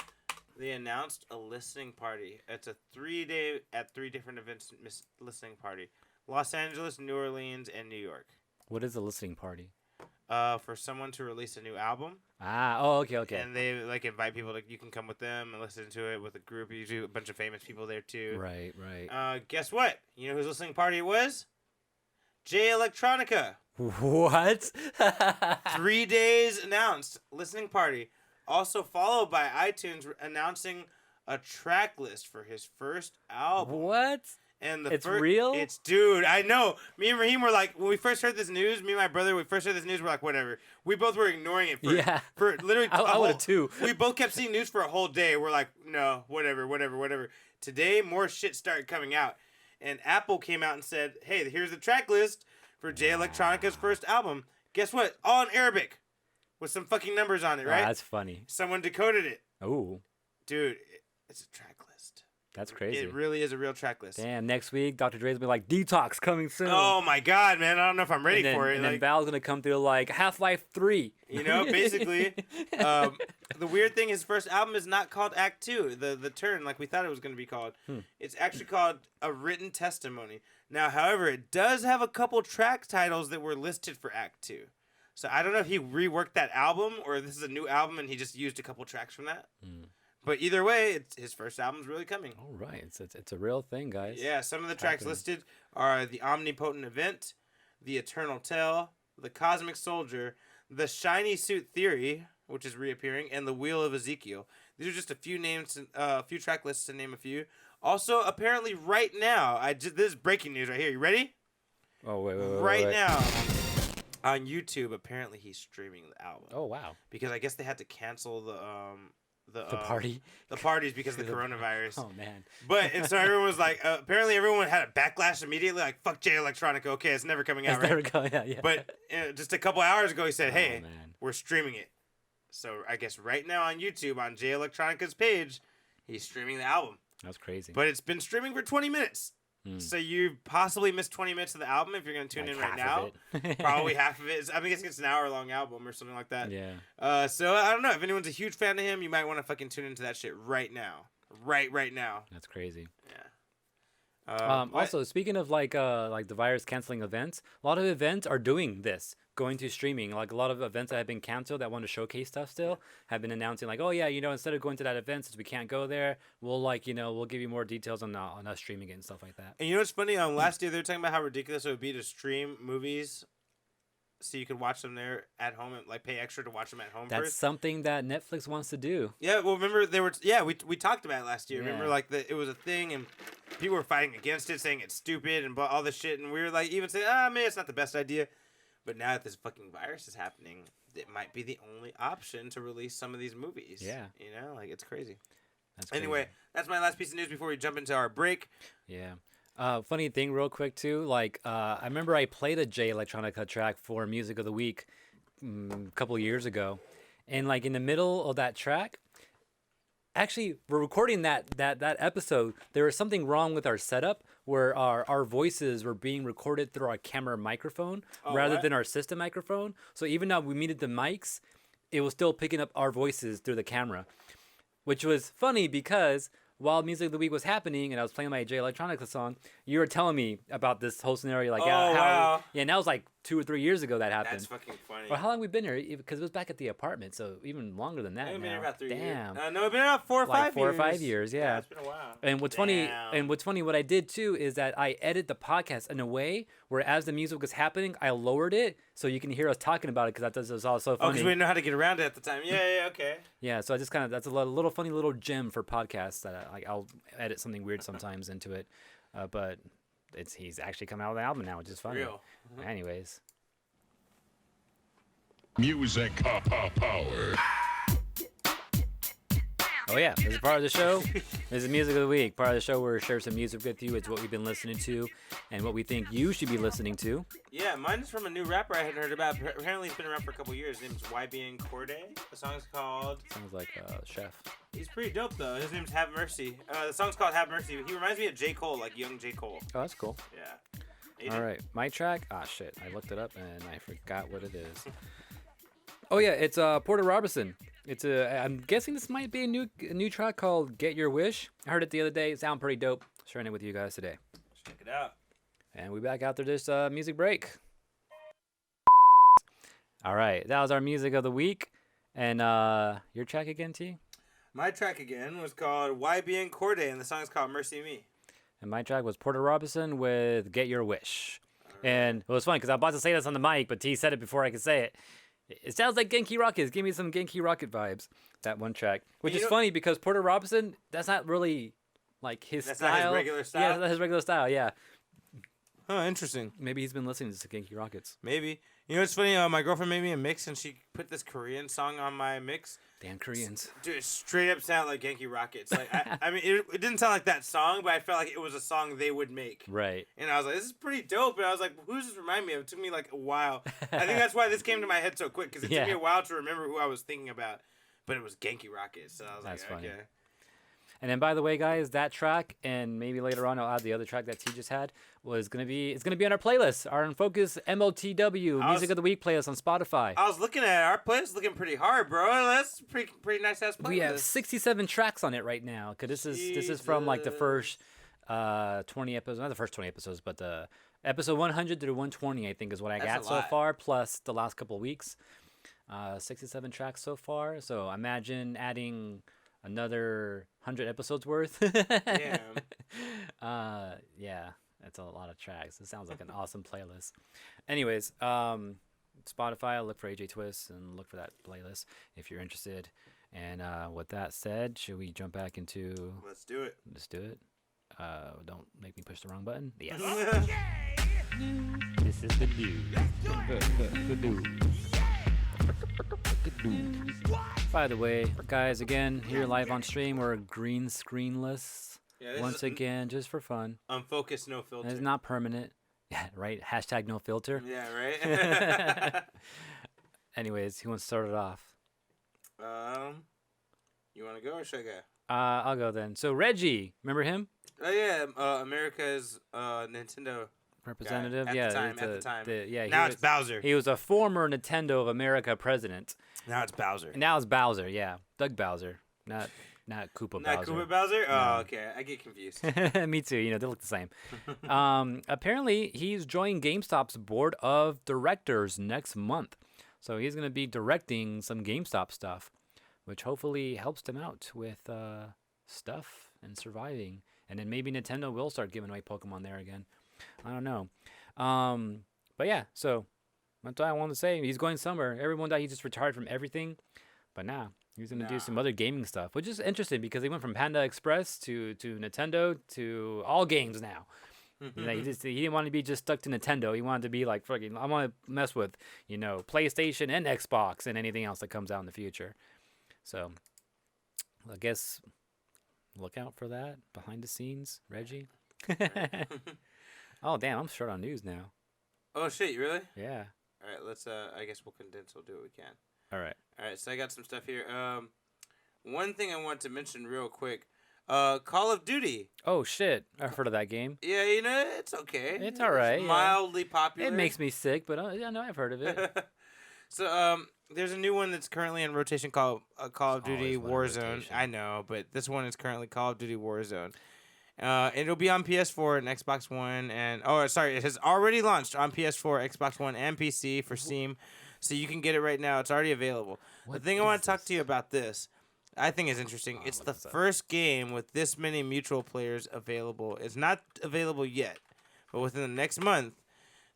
They announced a listening party. It's a 3-day at 3 different events listening party. Los Angeles, New Orleans, and New York. What is a listening party? For someone to release a new album. Okay. And they like invite people to, you can come with them and listen to it with a group. Usually a bunch of famous people there too. Right. Guess what? You know whose listening party it was? Jay Electronica. What? 3 days announced listening party. Also followed by iTunes announcing a track list for his first album. What? And it's real? It's, dude, I know. Me and Raheem were like, when we first heard this news, me and my brother, when we first heard this news, we're like, whatever. We both were ignoring it for literally I would have too. We both kept seeing news for a whole day. We're like, no, whatever. Today, more shit started coming out. And Apple came out and said, hey, here's the track list for Jay Electronica's first album. Guess what? All in Arabic with some fucking numbers on it, right? That's funny. Someone decoded it. Oh. Dude, it's a track list. That's crazy. It really is a real track list. Damn, next week, Dr. Dre's will be like, Detox coming soon. Oh my God, man. I don't know if I'm ready for it. And then Val's going to come through like Half-Life 3. You know, basically. The weird thing, his first album is not called Act 2, the turn, like we thought it was going to be called. It's actually called A Written Testimony. Now, however, it does have a couple track titles that were listed for Act 2. So I don't know if he reworked that album or this is a new album and he just used a couple tracks from that. But either way, his first album's really coming. All right. It's a real thing, guys. Yeah, some of the tracks listed are The Omnipotent Event, The Eternal Tale, The Cosmic Soldier, The Shiny Suit Theory, which is reappearing, and The Wheel of Ezekiel. These are just a few names, a few track lists to name a few. Also, apparently this is breaking news right here. You ready? Oh, wait. Right now, on YouTube, apparently he's streaming the album. Oh, wow. Because I guess they had to cancel the party? The parties because of the coronavirus. Oh, man. And so everyone was like, apparently everyone had a backlash immediately, like, fuck Jay Electronica. Okay, it's never coming out, right? Never coming out, yeah. But just a couple hours ago, he said, hey, man. we're streaming it. So I guess right now on YouTube, on Jay Electronica's page, he's streaming the album. That's crazy. But it's been streaming for 20 minutes. So you possibly missed 20 minutes of the album if you're going to tune in right now. Probably half of it. I guess it's an hour-long album or something like that. Yeah. So I don't know. If anyone's a huge fan of him, you might want to fucking tune into that shit right now. Right now. That's crazy. Yeah. Also, speaking of like the virus canceling events, a lot of events are doing this, going to streaming. Like a lot of events that have been canceled that want to showcase stuff still have been announcing like, oh yeah, instead of going to that event since we can't go there, we'll we'll give you more details on us streaming it and stuff like that. And you know what's funny? Last year they were talking about how ridiculous it would be to stream movies so you could watch them there at home and like pay extra to watch them at home. That's something that Netflix wants to do. Yeah, well, remember we talked about it last year. Yeah. Remember like it was a thing and people were fighting against it, saying it's stupid and all this shit, and we were like even saying, man, it's not the best idea. But now that this fucking virus is happening, it might be the only option to release some of these movies. Yeah, like it's crazy. That's crazy. Anyway, that's my last piece of news before we jump into our break. Yeah. Funny thing real quick too, like I remember I played a Jay Electronica track for Music of the Week a couple of years ago, and like in the middle of that track, actually we're recording that episode, there was something wrong with our setup where our voices were being recorded through our camera microphone rather than our system microphone. So even though we muted the mics, it was still picking up our voices through the camera, which was funny because while Music of the Week was happening and I was playing my J Electronica song, you were telling me about this whole scenario. Like, Oh, how, wow. yeah, and that was like 2 or 3 years ago that happened. That's fucking funny. Well, how long we been here? Because it was back at the apartment, so even longer than that. It's been now. about 3 years. Damn. No, it's been about 4 or 5 years. 4 or 5 years, yeah. It's been a while. And what's funny, what I did too is that I edit the podcast in a way where as the music was happening, I lowered it so you can hear us talking about it because that was all so Oh, funny. because we didn't know how to get around it at the time. Yeah, okay. Yeah, so I just kind of that's a little funny little gem for podcasts that I'll edit something weird sometimes into it, but he's actually coming out with an album now, which is funny. Real. Anyways. Music power. Oh yeah, this is part of the show. This is Music of the Week, part of the show where we share some music with you. It's what we've been listening to and what we think you should be listening to. Yeah, mine is from a new rapper I hadn't heard about. Apparently he's been around for a couple years. His name's YBN Corday. The song's called... Sounds like Chef. He's pretty dope, though. His name's Have Mercy. The song's called Have Mercy. He reminds me of J. Cole, like young J. Cole. Oh, that's cool. Yeah. All right, my track. Ah, shit, I looked it up and I forgot what it is. Oh yeah, it's Porter Robinson. I'm guessing this might be a new track called Get Your Wish. I heard it the other day. It sounded pretty dope. Sharing it with you guys today. Check it out. And we back after this music break. All right, that was our music of the week. And your track again, T? My track again was called YBN Corday, and the song's called Mercy Me. And my track was Porter Robinson with Get Your Wish. And it was funny because I was about to say this on the mic, but T said it before I could say it. It sounds like Genki Rockets. Give me some Genki Rocket vibes. That one track, which is funny because Porter Robinson, that's not really like his style. That's not his regular style? Yeah, that's not his regular style. Yeah. Oh, interesting. Maybe he's been listening to Genki Rockets. Maybe. You know what's funny? My girlfriend made me a mix, and she put this Korean song on my mix. Damn Koreans. Dude, it straight up sounded like Genki Rockets. Like, I mean, it didn't sound like that song, but I felt like it was a song they would make. Right. And I was like, this is pretty dope. And I was like, who does this remind me of? It took me like a while. I think that's why this came to my head so quick, because it took me a while to remember who I was thinking about. But it was Genki Rockets. So I was That's like, funny. okay. And then, by the way, guys, that track, and maybe later on I'll add the other track that T just had, it's gonna be on our playlist, our Unfocused MOTW Music of the Week playlist on Spotify. I was looking at it. Our playlist looking pretty hard, bro. That's pretty nice ass playlist. We have 67 tracks on it right now, because this is from like the first 20 episodes, not the first 20 episodes, but the episode 100 to 120, I think, is what I got so far, plus the last couple of weeks. 67 tracks so far. So imagine adding another 100 episodes worth. Damn. Yeah, that's a lot of tracks. It sounds like an awesome playlist. Anyways, Spotify, look for AJ Twist and look for that playlist if you're interested. And with that said, should we jump back into... Let's do it. Let's do it. Don't make me push the wrong button. Yes. This is the news. The news. By the way, guys, again, here live on stream, we're green screenless. Yeah, once again, just for fun. Unfocused, no filter. It's not permanent. Yeah, right? Hashtag no filter. Yeah, right? Anyways, who wants to start it off? You want to go or should I go? I'll go then. So Reggie, remember him? Oh, yeah, America's Nintendo representative. guy. At the time. Now it's Bowser. He was a former Nintendo of America president. Now it's Bowser. And now it's Bowser, yeah. Doug Bowser. Not Koopa Bowser. Not Koopa Bowser? Oh, okay. I get confused. Me too. They look the same. Apparently, he's joining GameStop's board of directors next month. So he's going to be directing some GameStop stuff, which hopefully helps them out with stuff and surviving. And then maybe Nintendo will start giving away Pokemon there again. I don't know. But yeah, so that's all I wanted to say. He's going somewhere. Everyone thought he just retired from everything. But nah, he's going to do some other gaming stuff, which is interesting because he went from Panda Express to Nintendo to all games now. He didn't want to be just stuck to Nintendo. He wanted to be like, fucking, I want to mess with, PlayStation and Xbox and anything else that comes out in the future. So I guess look out for that behind the scenes, Reggie. Oh, damn, I'm short on news now. Oh, shit, really? Yeah. All right, let's, I guess we'll condense. We'll do what we can. All right, so I got some stuff here. One thing I want to mention real quick. Call of Duty. Oh, shit. I've heard of that game. Yeah, it's okay. It's all right. Mildly popular. It makes me sick, but yeah, no, I've heard of it. So, There's a new one that's currently in rotation called Call of Duty always one in Warzone. rotation. I know, but this one is currently Call of Duty Warzone. It'll be on PS4 and Xbox One, and it has already launched on PS4, Xbox One, and PC for Steam, so you can get it right now. It's already available. What the thing I is want to talk this? to you about this, I think is interesting. It's the first game with this many mutual players available. It's not available yet, but within the next month,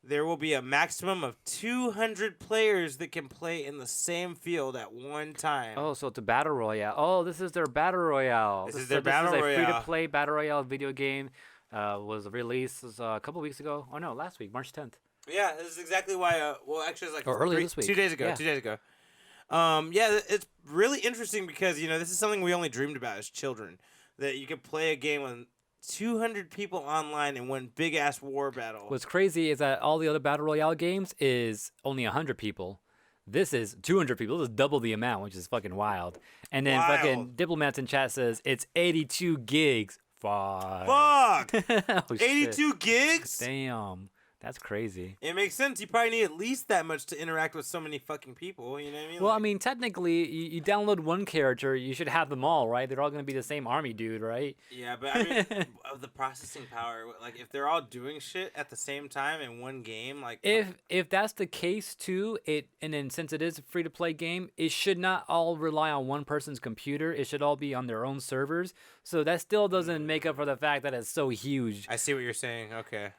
there will be a maximum of 200 players that can play in the same field at one time. Oh, so it's a battle royale. Oh, this is their battle royale. This is their battle This is a royale. free-to-play battle royale video game. Was released a couple weeks ago. Oh no, last week, March 10th. Yeah, this is exactly why. Well, actually, it's like Or earlier this week. 2 days ago. Yeah. 2 days ago. It's really interesting because this is something we only dreamed about as children, that you could play a game with 200 people online in one big ass war battle. What's crazy is that all the other battle royale games is only 100 people. This is 200 people. This is double the amount, which is fucking wild. And then fucking Wild. Diplomats in chat says it's 82 gigs. Fuck. Fuck! Oh, shit. 82 gigs? Damn. That's crazy. It makes sense. You probably need at least that much to interact with so many fucking people. You know what I mean? Well, I Like- mean, technically, you download one character, you should have them all, right? They're all going to be the same army dude, right? Yeah, but I mean, of the processing power, like if they're all doing shit at the same time in one game, like If that's the case too, and then since it is a free to play game, it should not all rely on one person's computer. It should all be on their own servers. So that still doesn't make up for the fact that it's so huge. I see what you're saying. Okay.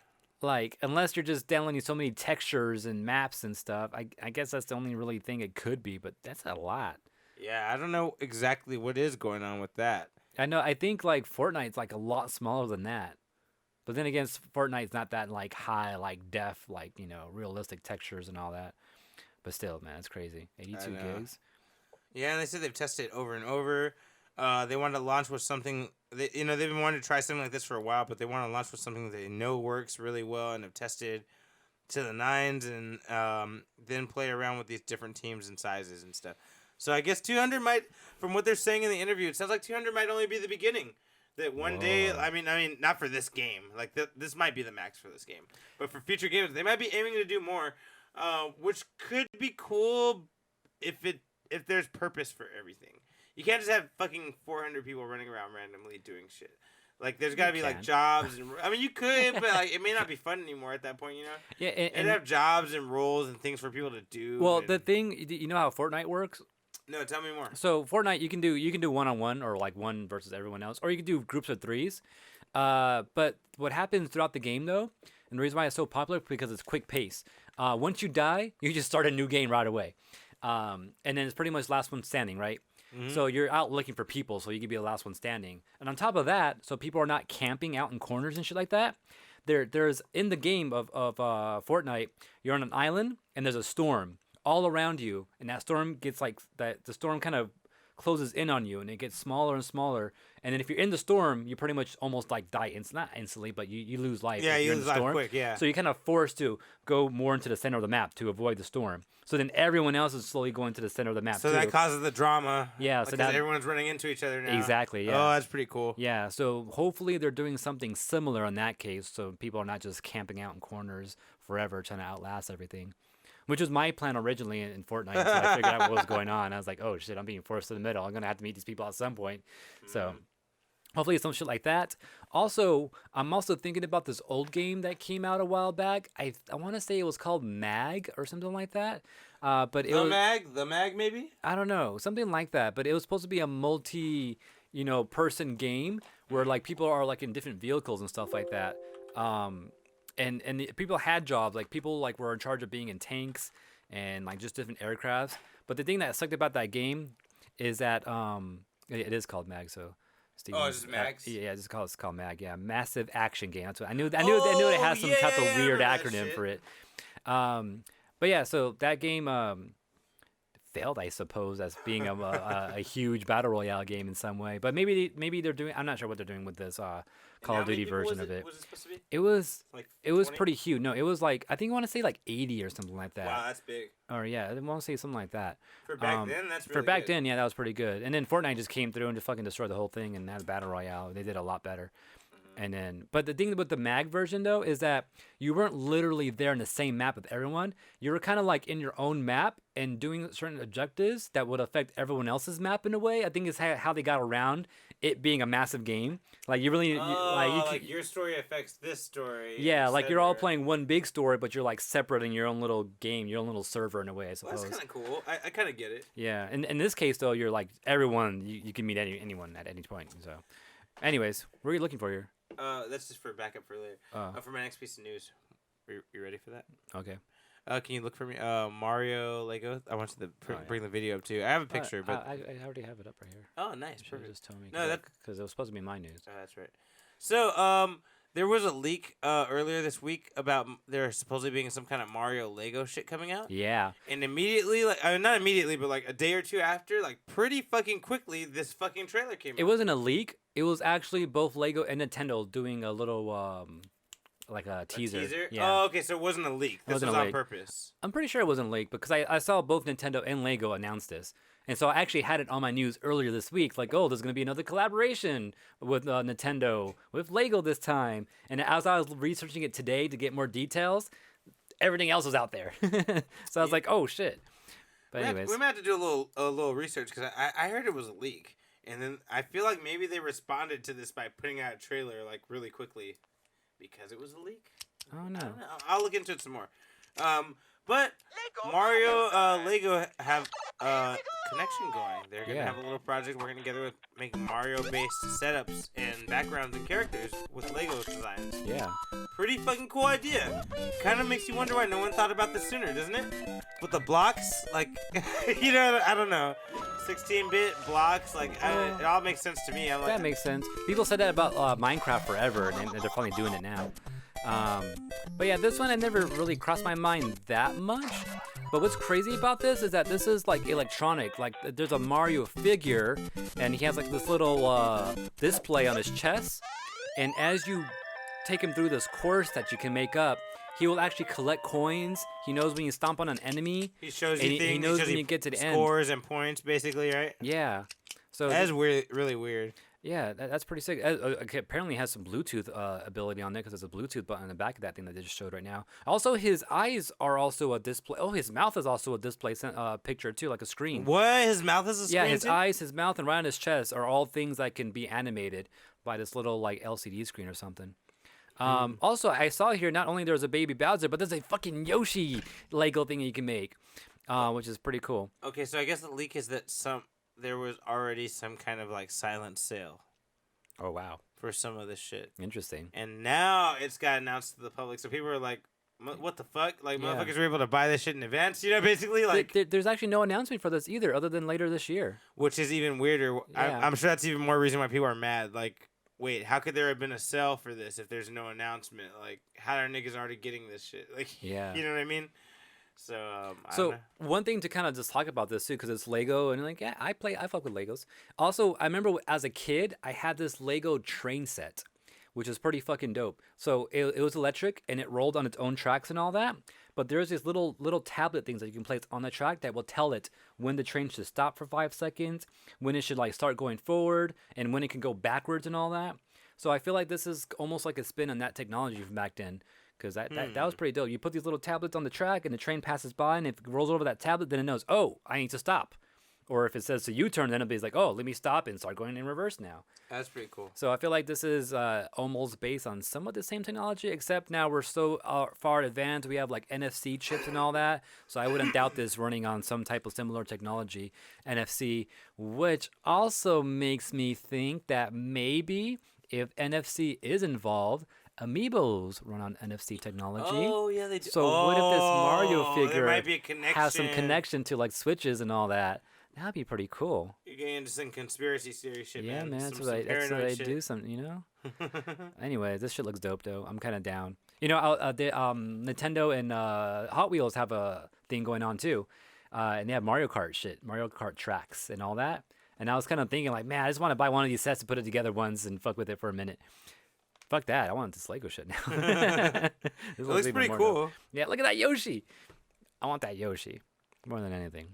Like, unless you're just downloading so many textures and maps and stuff, I guess that's the only really thing it could be, but that's a lot. Yeah, I don't know exactly what is going on with that. I think like Fortnite's like a lot smaller than that. But then again, Fortnite's not that like high, like def, like, realistic textures and all that. But still, man, it's crazy. 82 know. gigs. Yeah, and they said they've tested it over and over. They wanted to launch with something. They've been wanting to try something like this for a while, but they want to launch with something that they know works really well and have tested to the nines, and then play around with these different teams and sizes and stuff. So I guess 200 might, from what they're saying in the interview, it sounds like 200 might only be the beginning. That one day, I mean, not for this game. Like this might be the max for this game, but for future games, they might be aiming to do more, which could be cool if there's purpose for everything. You can't just have fucking 400 people running around randomly doing shit. Like, there's got to be, like, can. jobs. I mean, you could, but, like, it may not be fun anymore at that point, Yeah, And have jobs and roles and things for people to do. well, and... the thing, you know how Fortnite works? No, tell me more. So Fortnite, you can do one-on-one or like one versus everyone else, or you can do groups of threes. But what happens throughout the game though, and the reason why it's so popular is because it's quick pace. Once you die, you just start a new game right away, and then it's pretty much last one standing, right? So you're out looking for people, so you can be the last one standing. And on top of that, so people are not camping out in corners and shit like that. There's in the game of Fortnite, you're on an island and there's a storm all around you, and that storm gets like that. The storm kind of closes in on you, and it gets smaller and smaller. And then if you're in the storm, you pretty much almost like die. Not instantly, but you lose life. Yeah, if you you're in lose the life storm. quick, yeah. So you're kind of forced to go more into the center of the map to avoid the storm. So then everyone else is slowly going to the center of the map So too. that causes the drama. Yeah, so because that- everyone's running into each other now. Exactly, yeah. Oh, that's pretty cool. Yeah, so hopefully they're doing something similar in that case, so people are not just camping out in corners forever trying to outlast everything, which was my plan originally in Fortnite. So I figured out what was going on. I was like, oh shit, I'm being forced to the middle. I'm gonna have to meet these people at some point. So hopefully some shit like that. Also, I'm also thinking about this old game that came out a while back. I want to say it was called Mag or something like that. But it was, The mag maybe? I don't know, something like that. But it was supposed to be a multi, person game where like people are like in different vehicles and stuff like that. And the people had jobs, like people like were in charge of being in tanks and like just different aircrafts. But the thing that sucked about that game is that it is called Mag. So Steven, it's just Mags? yeah, it's called Mag. Yeah, Massive Action Game. That's what I knew. I knew it has some type of yeah, I weird remember that acronym shit. for it. But yeah, so that game failed, I suppose, as being a huge battle royale game in some way. But maybe they're doing. I'm not sure what they're doing with this Call How of many Duty people version was of it. Was it supposed to be? It was Like it was 20? pretty huge. No, it was like I think I want to say like 80 or something like that. Wow, that's big. Or yeah, I want to say something like that. For back then, that's really for back good. then, yeah, that was pretty good. And then Fortnite just came through and just fucking destroyed the whole thing and had a battle royale. They did a lot better. And then, but the thing with the mag version though is that you weren't literally there in the same map with everyone. You were kind of like in your own map and doing certain objectives that would affect everyone else's map in a way. I think is how they got around it being a massive game. Like you really, like your story affects this story. Yeah, like you're all playing one big story, but you're like separate in your own little game, your own little server in a way, I suppose. Well, that's kind of cool. I kind of get it. Yeah, and in this case though, you're like everyone. You can meet anyone at any point. So, anyways, what are you looking for here? That's just for backup for later. For my next piece of news. You ready for that? Okay. Can you look for me? Mario Lego. I want you to bring the video up too. I have a picture, but I already have it up right here. Oh, nice. You Perfect. just tell me. No, because it was supposed to be my news. Oh, that's right. So, there was a leak earlier this week about there supposedly being some kind of Mario Lego shit coming out. Yeah. And immediately, like not immediately, but like a day or two after, like pretty fucking quickly, this fucking trailer came out. It wasn't a leak. It was actually both Lego and Nintendo doing a little like a teaser. A teaser? Yeah. Oh, okay. So it wasn't a leak. This was on purpose. I'm pretty sure it wasn't a leak because I saw both Nintendo and Lego announce this. And so I actually had it on my news earlier this week, like, oh, there's going to be another collaboration with Nintendo, with Lego this time. And as I was researching it today to get more details, everything else was out there. So I was like, oh, shit. But anyways. We might have to do a little research because I heard it was a leak. And then I feel like maybe they responded to this by putting out a trailer, like, really quickly because it was a leak. Oh, no. I don't know. I'll look into it some more. But Mario, Lego have connection going. They're going to have a little project working together with making Mario-based setups and backgrounds and characters with Lego designs. Yeah. Pretty fucking cool idea. Kind of makes you wonder why no one thought about this sooner, doesn't it? With the blocks, like, you know, I don't know. 16-bit blocks, like, it all makes sense to me. I'm like, that makes sense. People said that about Minecraft forever, and they're finally doing it now. But yeah, this one I never really crossed my mind that much. But what's crazy about this is that this is like electronic. Like there's a Mario figure, and he has like this little display on his chest. And as you take him through this course that you can make up, he will actually collect coins. He knows when you stomp on an enemy. He shows you things. He knows when you get to the end. Scores and points, basically, right? Yeah. So that's weird, really weird. Yeah, that's pretty sick. Apparently, it has some Bluetooth ability on there because there's a Bluetooth button on the back of that thing that they just showed right now. Also, his eyes are also a display. Oh, his mouth is also a display picture too, like a screen. What? His mouth is a screen? Yeah, his too? eyes, his mouth, and right on his chest are all things that can be animated by this little like LCD screen or something. Also, I saw here not only there's a baby Bowser, but there's a fucking Yoshi Lego thing you can make, which is pretty cool. Okay, so I guess the leak is that there was already some kind of like silent sale. Oh wow! For some of this shit. Interesting. And now it's got announced to the public, so people are like, "What the fuck?" Like motherfuckers were able to buy this shit in advance. You know, basically like. There's actually no announcement for this either, other than later this year. Which is even weirder. Yeah. I'm sure that's even more reason why people are mad. Like, wait, how could there have been a sale for this if there's no announcement? Like, how are niggas already getting this shit? Like, yeah. You know what I mean? So, so one thing to kind of just talk about this too, because it's Lego, and like, yeah, I fuck with Legos. Also, I remember as a kid, I had this Lego train set, which is pretty fucking dope. So it was electric, and it rolled on its own tracks and all that. But there's these little tablet things that you can place on the track that will tell it when the train should stop for 5 seconds, when it should like start going forward, and when it can go backwards and all that. So I feel like this is almost like a spin on that technology from back then. Because that was pretty dope. You put these little tablets on the track, and the train passes by, and if it rolls over that tablet, then it knows, oh, I need to stop. Or if it says to U-turn, then it'll be like, oh, let me stop and start going in reverse now. That's pretty cool. So I feel like this is almost based on somewhat the same technology, except now we're so far advanced. We have like NFC chips and all that. So I wouldn't doubt this running on some type of similar technology, NFC, which also makes me think that maybe if NFC is involved, Amiibos run on NFC technology. Oh, yeah, they do. So what if this Mario figure there might be a connection. has some connection to like switches and all that? That'd be pretty cool. You're getting into some conspiracy theory shit, yeah, man. Some That's what I do. You know. Anyway, this shit looks dope though. I'm kind of down. You know, Nintendo and Hot Wheels have a thing going on too, and they have Mario Kart shit, Mario Kart tracks and all that. And I was kind of thinking like, man, I just want to buy one of these sets to put it together once and fuck with it for a minute. Fuck that. I want this Lego shit now. It looks pretty cool. Dope. Yeah, look at that Yoshi. I want that Yoshi more than anything.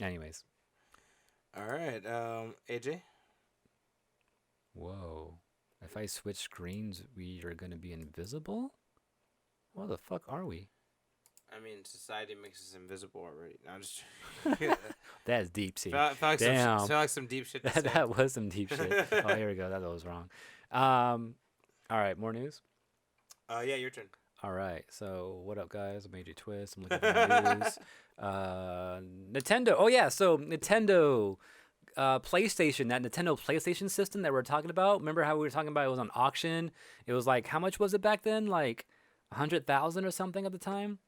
Anyways. All right. AJ? Whoa. If I switch screens, we are gonna be invisible. What the fuck are we? I mean, society makes us invisible already. No, I'm just. That's deep, see. Felt like Damn. some deep shit. To say. That was some deep shit. Oh, here we go. That was wrong. All right, more news. Yeah, your turn. All right. So, what up, guys? Major twist. I'm looking for the news. Nintendo. Oh yeah. So Nintendo, PlayStation. That Nintendo PlayStation system that we're talking about. Remember how we were talking about it was on auction? It was like, how much was it back then? Like 100,000 or something at the time.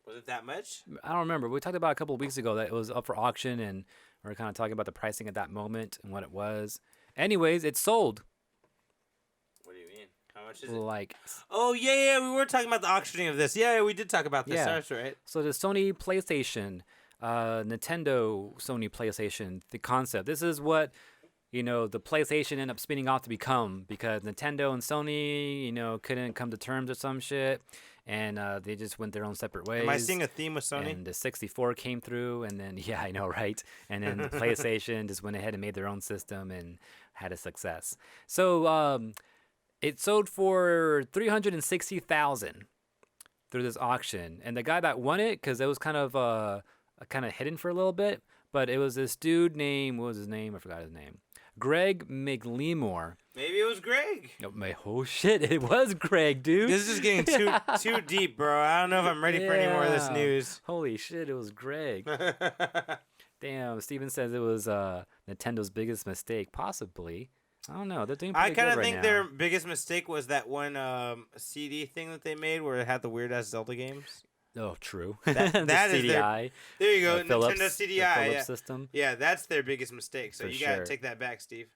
Was it that much? I don't remember. We talked about a couple of weeks ago that it was up for auction, and we were kind of talking about the pricing at that moment and what it was. Anyways, it sold. What do you mean? How much is it? Like, Oh yeah, we were talking about the auctioning of this. Yeah, we did talk about this. Yeah. That's right. so the Sony PlayStation, Nintendo Sony PlayStation, the concept. This is what, the PlayStation ended up spinning off to become because Nintendo and Sony, couldn't come to terms or some shit. And they just went their own separate ways. Am I seeing a theme with Sony? And the 64 came through, and then, yeah, I know, right? And then the PlayStation just went ahead and made their own system and had a success. So it sold for $360,000 through this auction. And the guy that won it, because it was kind of hidden for a little bit, but it was this dude named, what was his name? I forgot his name. Greg McLemore. Maybe it was Greg. Oh shit! It was Greg, dude. This is just getting too deep, bro. I don't know if I'm ready for any more of this Yeah. news. Holy shit! It was Greg. Damn. Steven says it was Nintendo's biggest mistake, possibly. I don't know. They're doing pretty I kind good of right think now. their biggest mistake was that one CD thing that they made where it had the weird ass Zelda games. Oh, true. That the is their- CDI. There you go, the Philips, Nintendo CDI. the Yeah. Philips system. Yeah, that's their biggest mistake. So For you gotta sure. take that back, Steve.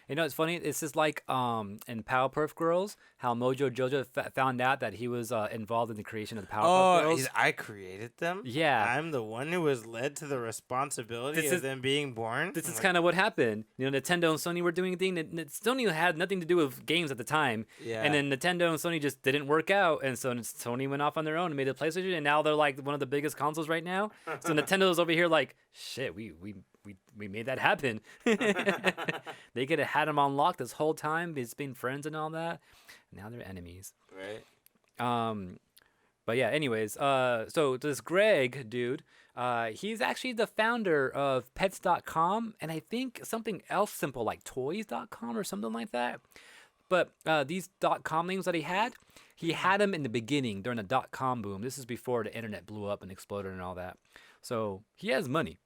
It's funny. It's just like in Powerpuff Girls, how Mojo Jojo found out that he was involved in the creation of the Powerpuff Girls. I created them. Yeah. I'm the one who was led to the responsibility This of is- them being born. This I'm is like, kind of what happened. Nintendo and Sony were doing a thing. Sony had nothing to do with games at the time. Yeah. And then Nintendo and Sony just didn't work out. And so Sony went off on their own and made the PlayStation. And now they're like one of the biggest consoles right now. So Nintendo's over here like, shit, we made that happen. They could have had them on lock this whole time. It's been friends and all that. Now they're enemies. right. But yeah, anyways, so this Greg dude, he's actually the founder of pets.com and I think something else simple like toys.com or something like that. But these .com names that he had them in the beginning during the .com boom. This is before the internet blew up and exploded and all that. So he has money.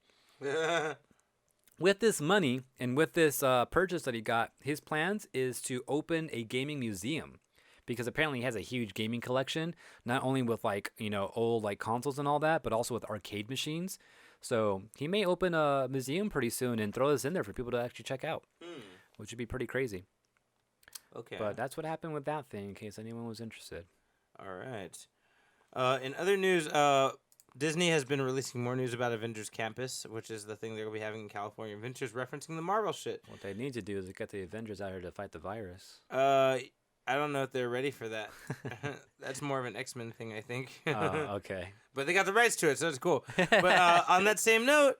With this money and with this purchase that he got, his plans is to open a gaming museum. Because apparently he has a huge gaming collection, not only with old consoles and all that, but also with arcade machines. So he may open a museum pretty soon and throw this in there for people to actually check out, which would be pretty crazy. Okay. But that's what happened with that thing, in case anyone was interested. All right. In other news, Disney has been releasing more news about Avengers Campus, which is the thing they're going to be having in California Adventures, referencing the Marvel shit. What they need to do is get the Avengers out here to fight the virus. I don't know if they're ready for that. That's more of an X-Men thing, I think. Okay. But they got the rights to it, so it's cool. But on that same note,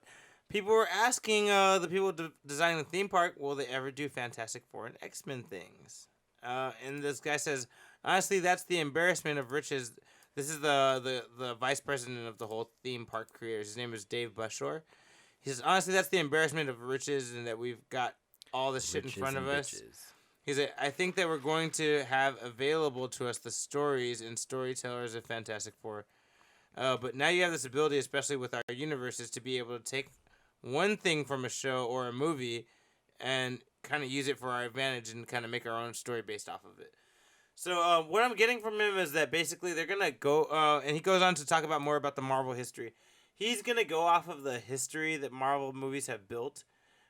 people were asking the people designing the theme park, will they ever do Fantastic Four and X-Men things? And this guy says, honestly, that's the embarrassment of riches. This is the vice president of the whole theme park creators. His name is Dave Bushore. He says, honestly, that's the embarrassment of riches and that we've got all this shit in front of us. He said, I think that we're going to have available to us the stories and storytellers of Fantastic Four. But now you have this ability, especially with our universes, to be able to take one thing from a show or a movie and kind of use it for our advantage and kind of make our own story based off of it. So what I'm getting from him is that basically they're going to go, and he goes on to talk about more about the Marvel history. He's going to go off of the history that Marvel movies have built.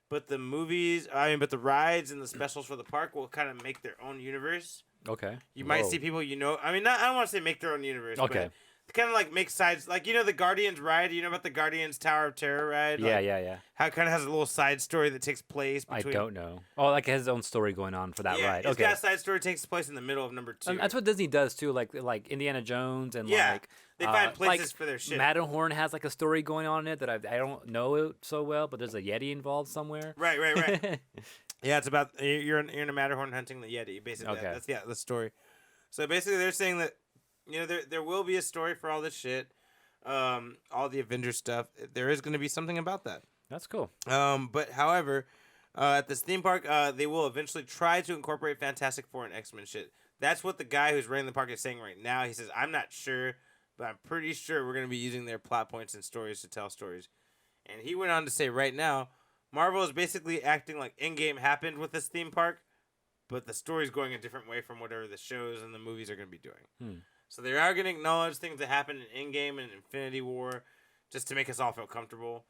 But the rides and the specials for the park will kind of make their own universe. Okay. You might see people, I don't want to say make their own universe. Okay. But kind of like make sides, like, the Guardians ride. You know about the Guardians Tower of Terror ride? Yeah, Like, yeah. How it kind of has a little side story that takes place I between. don't know. Oh, like it has its own story going on for that Yeah, ride. it's Okay. got a side story that takes place in the middle of number 2. And that's what Disney does too, like Indiana Jones and Yeah, like they find places for their shit. Matterhorn has like a story going on in it that I don't know it so well, but there's a Yeti involved somewhere. Right. Yeah, it's about you're in a Matterhorn hunting the Yeti. Basically, Okay. that's the story. So basically, they're saying that there will be a story for all this shit, all the Avengers stuff. There is going to be something about that. That's cool. But however, at this theme park, they will eventually try to incorporate Fantastic Four and X-Men shit. That's what the guy who's running the park is saying right now. He says, "I'm not sure, but I'm pretty sure we're going to be using their plot points and stories to tell stories." And he went on to say, right now, Marvel is basically acting like Endgame happened with this theme park, but the story's going a different way from whatever the shows and the movies are going to be doing. So they are going to acknowledge things that happened in Endgame and Infinity War just to make us all feel comfortable.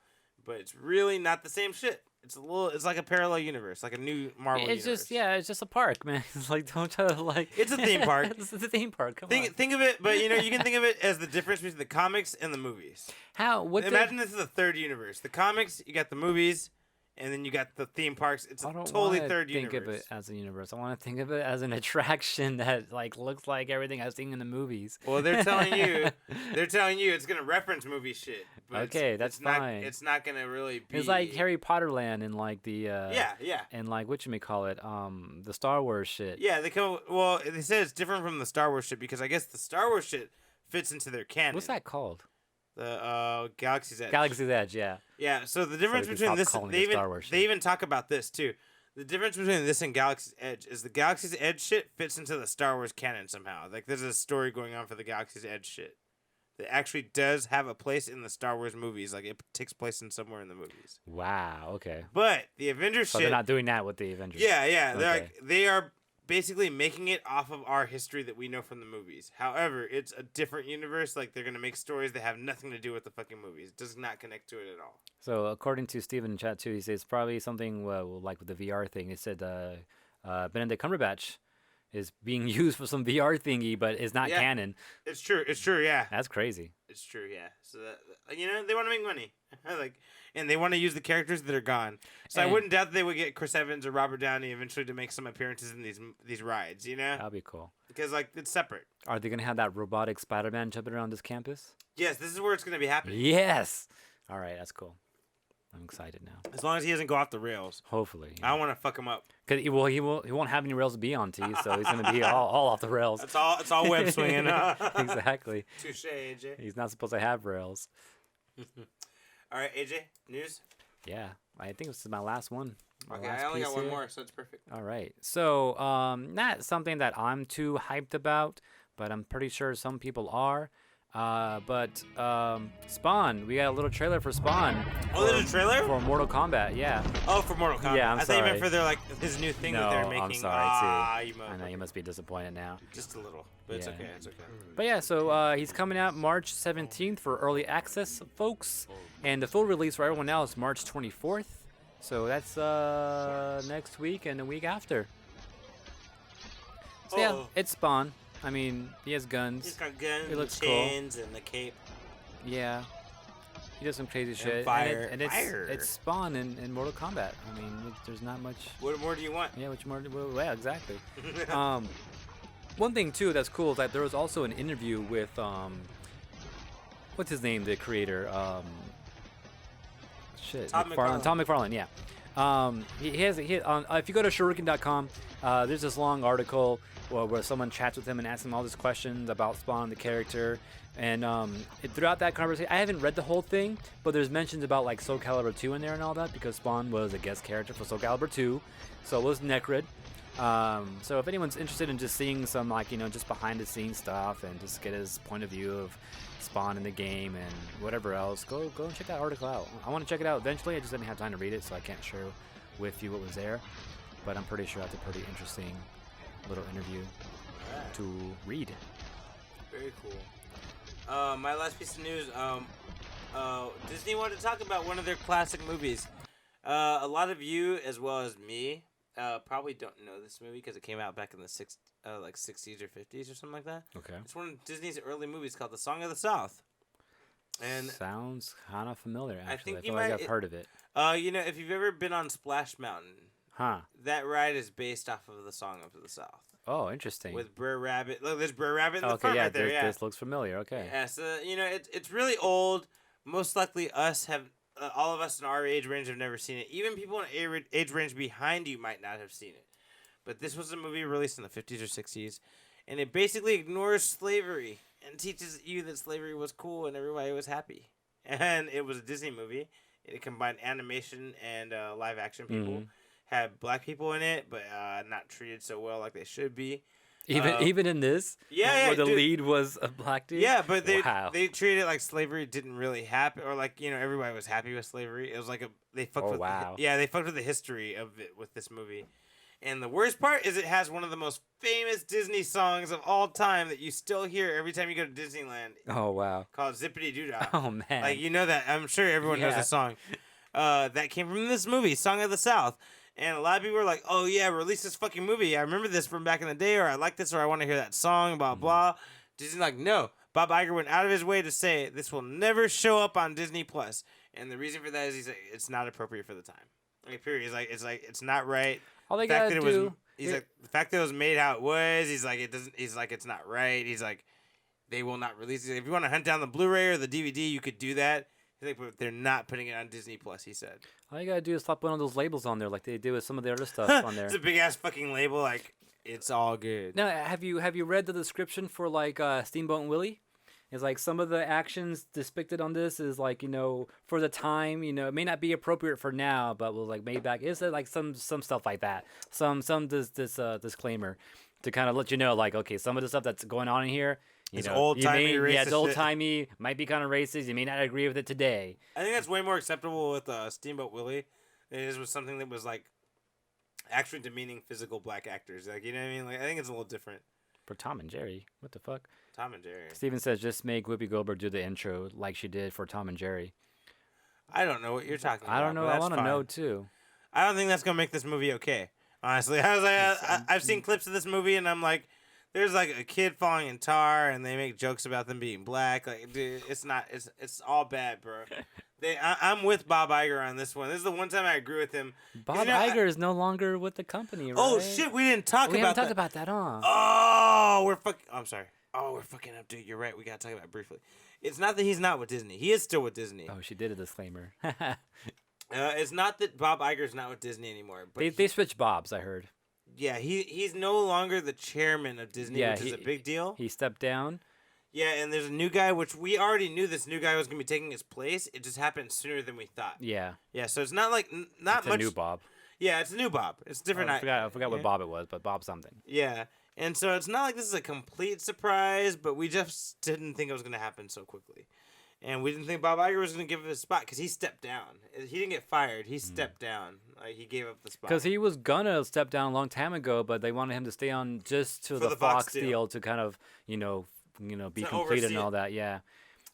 But it's really not the same shit. It's like a parallel universe, like a new Marvel It's universe. it's just a park, man. It's like, don't try to like. It's a theme park. It's a theme park. Come on. Think of it, but you can think of it as the difference between the comics and the movies. How? What? Imagine this is a third universe. The comics, you got the movies, and then you got the theme parks. It's a totally third universe. Think of it as a universe. I want to think of it as an attraction that like looks like everything I've seen in the movies. Well, they're telling you it's gonna reference movie shit. But Okay, that's fine. It's not gonna really be. It's like Harry Potter land and like the yeah. and like whatchamacallit, the Star Wars shit. Yeah, they say it's different from the Star Wars shit because I guess the Star Wars shit fits into their canon. What's that called? The Galaxy's Edge. Galaxy's Edge, yeah. Yeah, so the difference they between stopped this, calling it Star Wars shit. they even talk about this too. The difference between this and Galaxy's Edge is the Galaxy's Edge shit fits into the Star Wars canon somehow. Like there's a story going on for the Galaxy's Edge shit that actually does have a place in the Star Wars movies. Like it takes place in somewhere in the movies. Wow. Okay. But the Avengers So shit. they're not doing that with the Avengers. Yeah. They're Okay. they are basically making it off of our history that we know from the movies. However, it's a different universe. Like they're gonna make stories that have nothing to do with the fucking movies. It does not connect to it at all. So according to Steven in chat too, he says it's probably something like with the VR thing. He said Benedict Cumberbatch is being used for some VR thingy, but it's not canon. It's true. Yeah. That's crazy. It's true, yeah. So that they want to make money, and they want to use the characters that are gone. So I wouldn't doubt that they would get Chris Evans or Robert Downey eventually to make some appearances in these rides. That'd be cool. Because it's separate. Are they gonna have that robotic Spider-Man jumping around this campus? Yes, this is where it's gonna be happening. Yes. All right, that's cool. I'm excited now. As long as he doesn't go off the rails. Hopefully. I want to fuck him up. Cause he won't have any rails to be on, T. So he's gonna be all off the rails. It's all web swinging. Exactly. Touche, AJ. He's not supposed to have rails. All right, AJ, news. Yeah, I think this is my last one. Okay, I only got one more, so it's perfect. All right. So, not something that I'm too hyped about, but I'm pretty sure some people are. But Spawn, we got a little trailer for Spawn. Oh, there's a trailer? For Mortal Kombat, yeah. Oh, for Mortal Kombat. Yeah, I'm I thought you meant sorry. for his new thing that they're making. I'm sorry, too. I know you must be disappointed now. Just a little, but it's Yeah. okay. It's okay. But yeah, so he's coming out March 17th for early access, folks. And the full release for everyone else is March 24th. So that's next week and the week after. So yeah, it's Spawn. I mean, he has guns. He's got guns, He looks and chains, and the cape. Yeah. He does some crazy shit. fire. And it's Fire. it's Spawn in Mortal Kombat. I mean, there's not much. What more do you want? Yeah, which more? Well, yeah, exactly. One thing too that's cool is that there was also an interview with what's his name, the creator? Todd McFarlane. Tom McFarlane, yeah. He has if you go to shuriken.com, there's this long article where someone chats with him and asks him all these questions about Spawn, the character. And throughout that conversation, I haven't read the whole thing, but there's mentions about like Soul Calibur 2 in there and all that, because Spawn was a guest character for Soul Calibur 2. So was Necrid. So if anyone's interested in just seeing some just behind the scenes stuff and just get his point of view of Spawn in the game and whatever else, go and check that article out. I want to check it out eventually. I just didn't have time to read it, so I can't share with you what was there. But I'm pretty sure that's a pretty interesting little interview to read. Very cool. My last piece of news. Disney wanted to talk about one of their classic movies. A lot of you, as well as me, probably don't know this movie because it came out back in the 60s or 50s or something like that. Okay. It's one of Disney's early movies called The Song of the South. And sounds kind of familiar, actually. I think feel like I've heard of it. If you've ever been on Splash Mountain, that ride is based off of The Song of the South. Oh, interesting. With Brer Rabbit. Look, there's Brer Rabbit in the front right there. Yeah, this looks familiar. Okay. Yeah, so it's really old. Most likely us have all of us in our age range have never seen it. Even people in age range behind you might not have seen it. But this was a movie released in the 50s or 60s, and it basically ignores slavery and teaches you that slavery was cool and everybody was happy. And it was a Disney movie. It combined animation and live action people. Mm-hmm. Had black people in it, but not treated so well like they should be. Even in this, where the lead was a black dude. Yeah, but they Wow. they treated it like slavery didn't really happen, or like everybody was happy with slavery. It was like they fucked with they fucked with the history of it with this movie. And the worst part is it has one of the most famous Disney songs of all time that you still hear every time you go to Disneyland. Oh wow. Called Zippity Doo Dah. Oh man. Like that. I'm sure everyone knows the song. That came from this movie, Song of the South. And a lot of people were like, "Oh yeah, release this fucking movie. I remember this from back in the day, or I like this, or I want to hear that song." Blah blah. Disney's like, "No." Bob Iger went out of his way to say this will never show up on Disney Plus, and the reason for that is he's like, it's not appropriate for the time. Like period. He's like it's not right. All they gotta do. He's like the fact that it was made how it was. He's like it doesn't. He's like it's not right. He's like they will not release it. If you want to hunt down the Blu-ray or the DVD, you could do that. He's like, but they're not putting it on Disney Plus. He said. All you gotta do is slap one of those labels on there, like they do with some of the other stuff on there. It's a big ass fucking label. Like it's all good. Now, have you read the description for like Steamboat Willie? It's like some of the actions depicted on this is like for the time it may not be appropriate for now, but was like made back. Is it like some stuff like that? Some disclaimer to kind of let you know like okay, some of the stuff that's going on in here. It's old-timey racist. Yeah, it's old-timey. Might be kind of racist. You may not agree with it today. I think that's way more acceptable with Steamboat Willie than it is with something that was like actually demeaning physical black actors. Like you know what I mean? Like I think it's a little different. For Tom and Jerry, what the fuck? Tom and Jerry. Steven says just make Whoopi Goldberg do the intro like she did for Tom and Jerry. I don't know what you're talking about. I don't know. I want to know too. I don't think that's gonna make this movie okay. Honestly, I was like, I've seen clips of this movie and I'm like. There's like a kid falling in tar, and they make jokes about them being black. Like, dude, it's not. It's all bad, bro. I'm with Bob Iger on this one. This is the one time I agree with him. Bob Iger is no longer with the company, right? Oh shit, we didn't talk about that. We haven't talked about that, huh? Oh, we're fucking. I'm sorry. Oh, we're fucking up, dude. You're right. We gotta talk about it briefly. It's not that he's not with Disney. He is still with Disney. Oh, she did a disclaimer. It's not that Bob Iger's not with Disney anymore. But they switched Bobs, I heard. Yeah, he's no longer the chairman of Disney, which is a big deal. He stepped down. Yeah, and there's a new guy, which we already knew this new guy was going to be taking his place. It just happened sooner than we thought. Yeah. Yeah, so it's not like, not it's much. It's a new Bob. Yeah, it's a new Bob. It's different. I forgot what Bob it was, but Bob something. Yeah, and so it's not like this is a complete surprise, but we just didn't think it was going to happen so quickly. And we didn't think Bob Iger was going to give it a spot because he stepped down. He didn't get fired. He stepped down. Like, he gave up the spot. Because he was going to step down a long time ago, but they wanted him to stay on just to the Fox deal to kind of, be completed and all that. Yeah.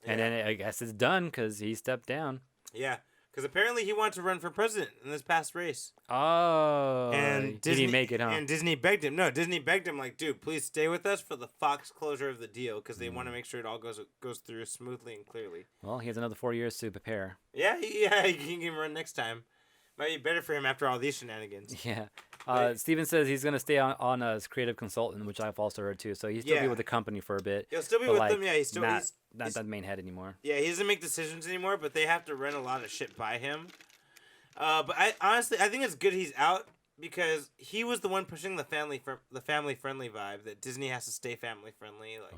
And then I guess it's done because he stepped down. Yeah. Because apparently he wanted to run for president in this past race. Oh. And Disney, he didn't make it, huh? And Disney begged him. No, Disney begged him, like, dude, please stay with us for the Fox closure of the deal because they want to make sure it all goes through smoothly and clearly. Well, he has another 4 years to prepare. Yeah, he can run next time. Might be better for him after all these shenanigans. Yeah. Steven says he's going to stay on as creative consultant, which I've also heard too. So he'll still be with the company for a bit. He'll still be with them, yeah. He's not the main head anymore. Yeah, he doesn't make decisions anymore, but they have to run a lot of shit by him. But I think it's good he's out because he was the one pushing the family friendly vibe that Disney has to stay family friendly. Like,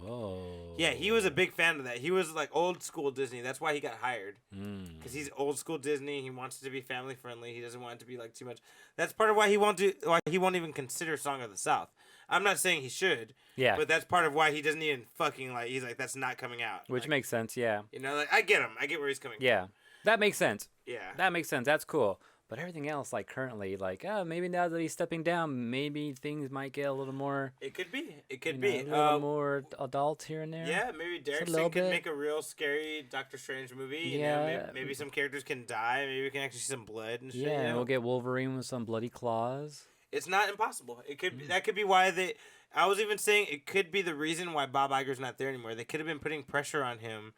yeah, he was a big fan of that. He was like old school Disney. That's why he got hired. Because he's old school Disney. He wants it to be family friendly. He doesn't want it to be like too much. That's part of why he won't even consider Song of the South. I'm not saying he should. Yeah. But that's part of why he doesn't even fucking like. He's like, that's not coming out. Which makes sense. Yeah. Like I get him. I get where he's coming from. Yeah. That makes sense. Yeah. That makes sense. That's cool. But everything else, like currently, like, maybe now that he's stepping down, maybe things might get a little more. It could be. It could be. A little more adult here and there. Yeah, maybe Derrickson could make a real scary Doctor Strange movie. Yeah. Maybe some characters can die. Maybe we can actually see some blood and shit. Yeah, and we'll get Wolverine with some bloody claws. It's not impossible. It could be, that could be why they. I was even saying it could be the reason why Bob Iger's not there anymore. They could have been putting pressure on him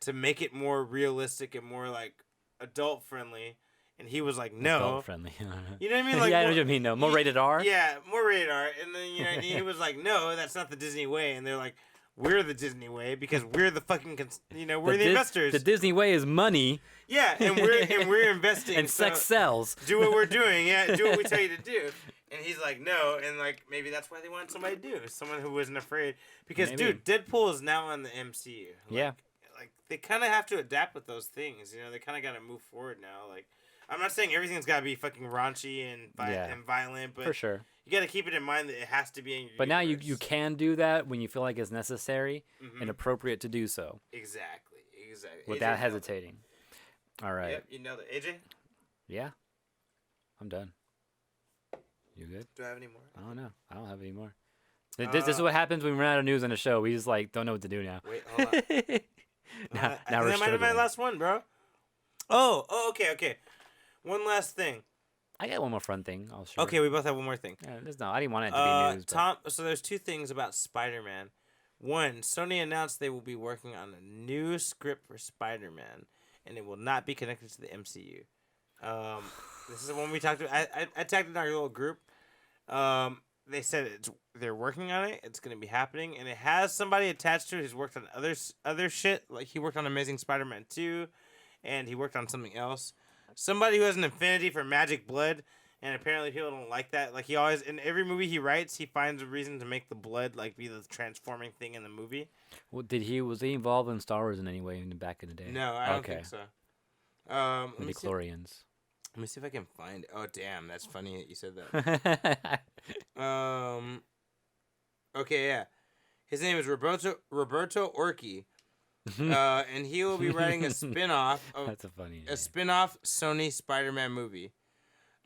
to make it more realistic and more like adult friendly. And he was like, no. Adult friendly. You know what I mean? Like, yeah, I know what you mean. No, more rated R. Yeah, more rated R. And then he was like, no, that's not the Disney way. And they're like, we're the Disney way because we're the fucking we're the investors. The Disney way is money. Yeah, and we're investing. And sex sells. Do what we're doing. Yeah, do what we tell you to do. And he's like, no, and like maybe that's why they wanted somebody to do it. Someone who wasn't afraid. Because dude, Deadpool is now on the MCU. Yeah. Like they kind of have to adapt with those things. They kind of got to move forward now. Like I'm not saying everything's got to be fucking raunchy and violent, but for sure. You got to keep it in mind that it has to be in your But now universe. you can do that when you feel like it's necessary and appropriate to do so. Exactly. Without hesitating. All right. Yep, you nailed it. AJ? Yeah. I'm done. You good? Do I have any more? I don't know. I don't have any more. This is what happens when we run out of news on the show. We just don't know what to do now. Wait, hold on. now that we're might be my struggling. last one, bro. Oh, okay. One last thing. I got one more fun thing. I'll share. Okay, we both have one more thing. Yeah, I didn't want it to be news. So there's two things about Spider-Man. One, Sony announced they will be working on a new script for Spider-Man, and it will not be connected to the MCU. This is one we talked about. I tagged in our little group. They said they're working on it. It's going to be happening, and it has somebody attached to it who's worked on other shit. Like he worked on Amazing Spider-Man 2, and he worked on something else. Somebody who has an affinity for magic blood, and apparently people don't like that. Like he always, in every movie he writes, he finds a reason to make the blood like be the transforming thing in the movie. Well, was he involved in Star Wars in any way back in the day? No, I don't think so. The Midichlorians. Let me see if I can find. Oh damn, that's funny that you said that. Okay, yeah, his name is Roberto Orci. And he will be writing a spin-off of That's a funny name. a spin-off Sony Spider-Man movie.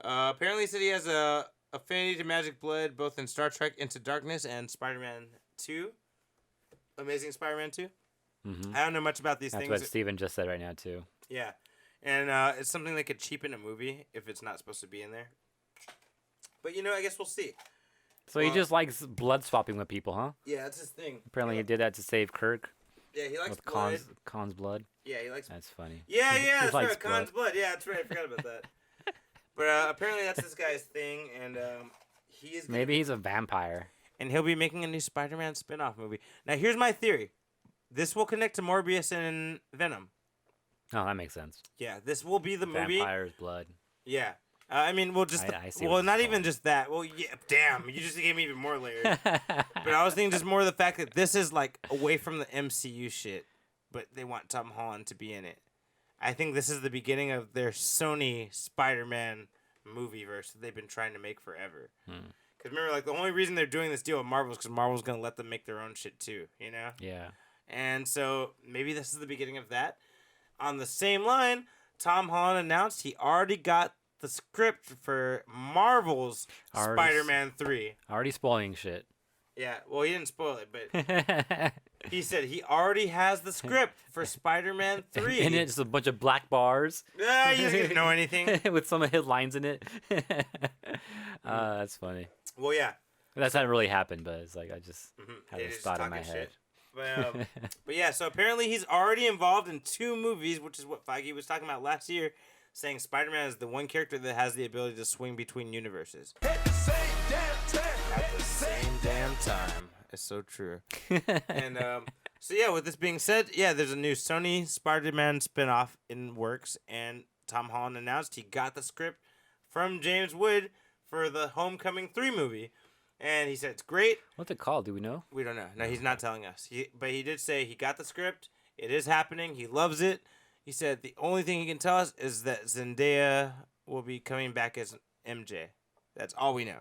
Apparently, he said he has a affinity to magic blood, both in Star Trek Into Darkness and Spider-Man 2, Amazing Spider-Man 2. Mm-hmm. I don't know much about these That's things. what Steven just said right now too. Yeah, and it's something that could cheapen a movie if it's not supposed to be in there. But I guess we'll see. So he just likes blood swapping with people, huh? Yeah, that's his thing. Apparently he did that to save Kirk. Yeah, he likes With blood. Khan's blood. Yeah, he likes. That's funny. Yeah, He that's likes right. Khan's blood. Yeah, that's right. I forgot about that. But apparently that's this guy's thing, and he is. Maybe he's a vampire. And he'll be making a new Spider-Man spin-off movie. Now, here's my theory. This will connect to Morbius and Venom. Oh, that makes sense. Yeah, this will be the movie. Vampire's blood. Yeah. I mean, well, just I see well, what not it's even called. just that. Well, yeah, damn, you just gave me even more layers. But I was thinking just more of the fact that this is like away from the MCU shit, but they want Tom Holland to be in it. I think this is the beginning of their Sony Spider-Man movie verse that they've been trying to make forever. Because remember, like the only reason they're doing this deal with Marvel is because Marvel's gonna let them make their own shit too. Yeah. And so maybe this is the beginning of that. On the same line, Tom Holland announced he already got the script for Marvel's Spider-Man 3. Already spoiling shit. Yeah, well, he didn't spoil it, but he said he already has the script for Spider-Man 3. And it's a bunch of black bars. Ah, you didn't know anything. With some headlines in it. That's funny. Well, yeah. That's not really happened, but it's like I just had Yeah, this just thought in my talking head. shit. But yeah, so apparently he's already involved in 2 movies, which is what Feige was talking about last year, saying Spider-Man is the one character that has the ability to swing between universes. At the same damn time. It's so true. And so yeah, with this being said, yeah, there's a new Sony Spider-Man spinoff in works, and Tom Holland announced he got the script from James Wood for the Homecoming 3 movie. And he said it's great. What's it called? Do we know? We don't know. No, he's not telling us. But he did say he got the script. It is happening. He loves it. He said the only thing he can tell us is that Zendaya will be coming back as MJ. That's all we know.